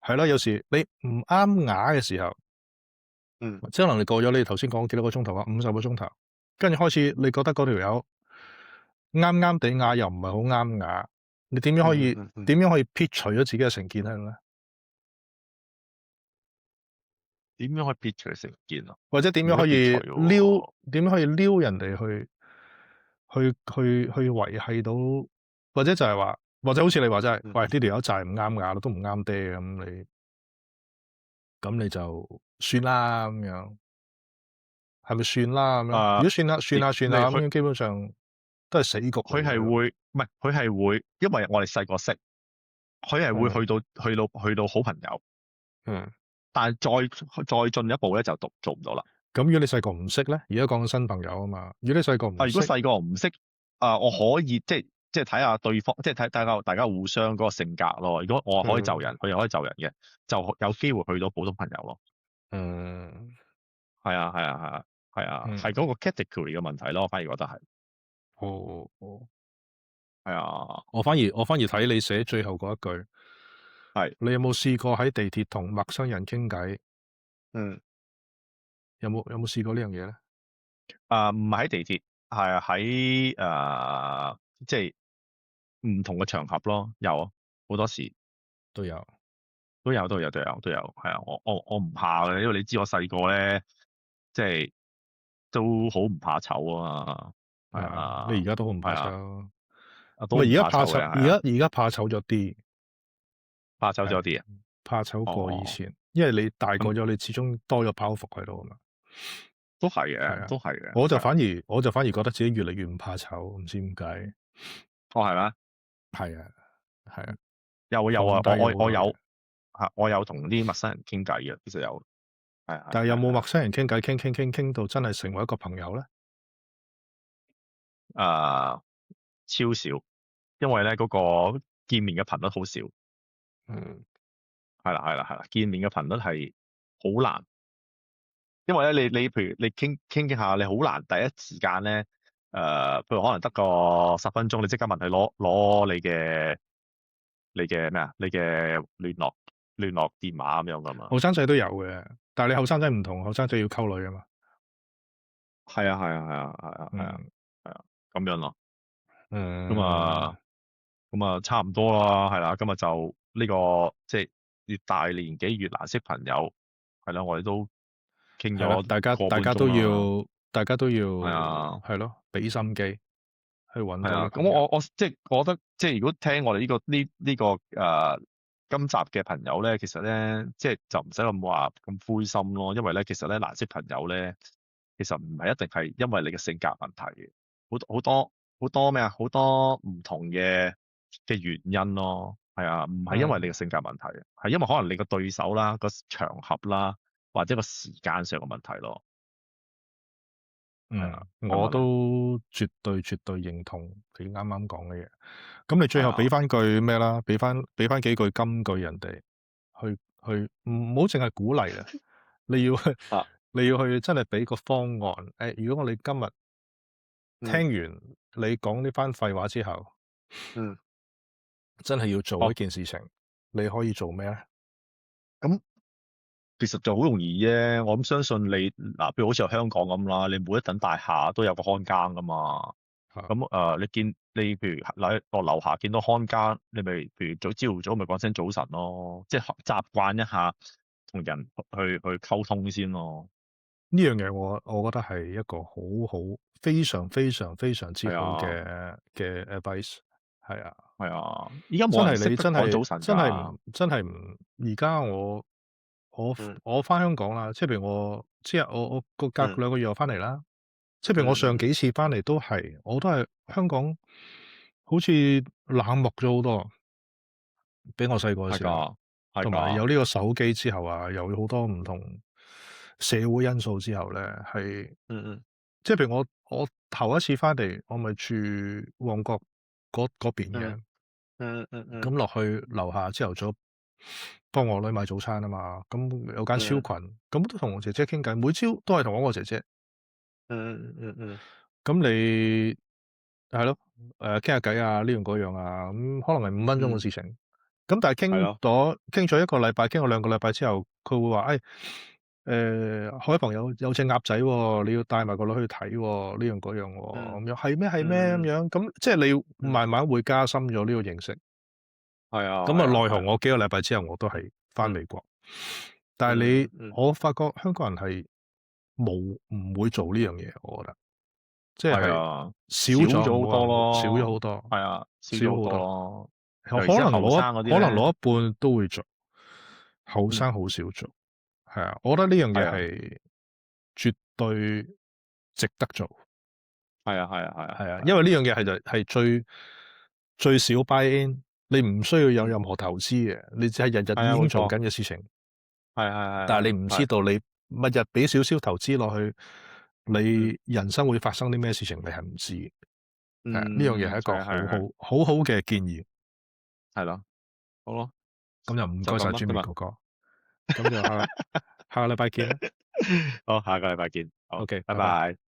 係啦，有時你唔啱牙嘅時候。嗯即係可能你過咗你頭先講幾多個鐘頭啊，50個鐘頭，跟住開始你覺得嗰條友啱啱地牙又唔係好啱牙，你點樣可以嗯嗯嗯，點樣可以撇除咗自己嘅成見喺度咧？點樣可以撇除成見啊？或者點樣可以點樣可以撩人哋去維係到，或者就係話，或者好似你話齋，喂呢條友債唔啱㗎，都唔啱爹咁你就算啦咁樣，係咪算啦咁樣？如果算啦咁樣，基本上都係死局嚟佢係嘅。會，唔係佢係會，因為我哋細個識，佢係會去到好朋友，但係再進一步咧就做唔到啦。咁如果你細個唔識咧，而家講緊新朋友啊嘛。如果你細個唔識，如果細個唔識，我可以即係睇下對方，即係睇大家互相嗰個性格咯。如果我可以就人，佢又可以就人嘅，就有機會去到普通朋友咯。係啊，係啊，係啊，係啊，係嗰個 category 嘅問題咯。我反而覺得係。係啊。我反而睇你寫最後嗰一句，係你有冇試過喺地鐵同陌生人傾偈？有冇試過呢樣嘢咧？唔係喺地鐵，係喺即係唔同嘅場合咯，有啊，好多時都有，係啊，我唔怕嘅，因為你知我細個咧，即係都好唔怕醜啊嘛，係啊，你而家都好唔怕醜，都唔而家怕醜，怕醜嘅，而家怕醜咗啲，怕醜咗啲啊，怕醜過以前，因為你大個咗，你始終多咗包袱喺度啊嘛。都係嘅，都係嘅。我就反而覺得自己越嚟越唔怕醜，唔知點解。係咩？係啊，係啊，有啊，我有同啲陌生人傾偈嘅，其實有。係。但係有冇陌生人傾偈傾到真係成為一個朋友咧？超少，因為咧嗰個見面嘅頻率好少。係啦，見面嘅頻率係好難，因為咧你譬如你傾下，你好難第一時間咧，譬如可能得個10分鐘，你即刻問佢攞你嘅咩啊？你嘅聯絡電話咁樣噶嘛？後生仔都有嘅，但係你後生仔唔同，後生仔要溝女啊嘛。係啊，咁樣咯。咁啊，差唔多啦，係啦。今日就呢個即係越大年紀越難識朋友，係啦。我哋都傾咗大家都要係啊，係咯，俾心機去揾到。咁我即係覺得，即係如果聽我哋呢個今集嘅朋友咧，其實咧即係就唔使咁灰心咯，因為咧其實咧難識朋友咧，其實唔係一定係因為你嘅性格問題嘅，好多咩啊，好多唔同嘅原因咯，係啊，唔係因為你嘅性格問題，係因為可能你個對手啦、個場合啦，或者個時間上嘅問題咯。我都絕對認同你啱啱講嘅嘢。咁你最後俾翻句咩啦？俾翻幾句金句人哋，去唔好淨係鼓勵啊！你要去真係俾個方案。如果我哋今日聽完你講呢番廢話之後，真係要做一件事情，你可以做咩咧？咁其實就好容易啫。我咁相信你嗱，譬如好似香港咁啦，你每一等大廈都有個看更噶嘛。咁你譬如喺我樓下見到看更，你咪譬如朝早咪講聲早晨咯，即係習慣一下同人去溝通先咯。呢樣嘢我覺得係一個好非常之好嘅 advice。係啊，依家冇人識得講早晨㗎。真係唔，而家我翻香港啦，即係譬如我隔2個月又翻嚟啦。即係譬如我上幾次翻嚟我都係香港好似冷漠咗好多，比我細個嘅時候，同埋有呢個手機之後啊，有好多唔同社會因素之後咧，係即係譬如我頭一次翻嚟，我咪住旺角嗰邊嘅。咁落去樓下朝頭早幫我女買早餐啊嘛。咁有間超群，咁都同我姐姐傾偈，每朝都係同我個姐姐。咁你係咯，傾下偈啊，呢樣嗰樣啊，咁可能係5分鐘嘅事情。咁但係傾咗1個禮拜，傾咗2個禮拜之後，佢會話海朋友有隻鴨仔喎，你要帶埋個女去睇喎，呢樣嗰樣喎，咁樣係咩咁樣？咁即係你要慢慢會加深咗呢個認識。咁奈何我幾個禮拜之後我都係翻美國。但係嗯嗯我發覺香港人係唔會做呢樣嘢，我覺得，即係係啊，少少咗好多咗唔好話少咗好咯，多，係啊，少咗好多少好多。咯。可尤其是後能生嗰啲咧，可能攞一半都會做，後嗯，生好少做。係啊，我覺得呢樣嘢係啊，係絕對值得做。係啊，係啊，係啊，係啊，係啊，因為呢樣嘢係最少 buy in，你唔需要有嗯，任何投資嘅，你只係日日係啊，已經做冇錯，緊嘅事情。係係係但係係係，你唔知道你每日俾少少投資落去，嗯你人生會發生啲咩事情，你係唔知嘅。係啊，呢樣嘢係一個係啊係係好好嘅建議。係咯，好咯，咁就唔該晒 就咁咯，今 Jimmy 日，哥哥，咁就下個禮拜見啦。好，下個禮拜見，好，OK，拜拜。拜拜。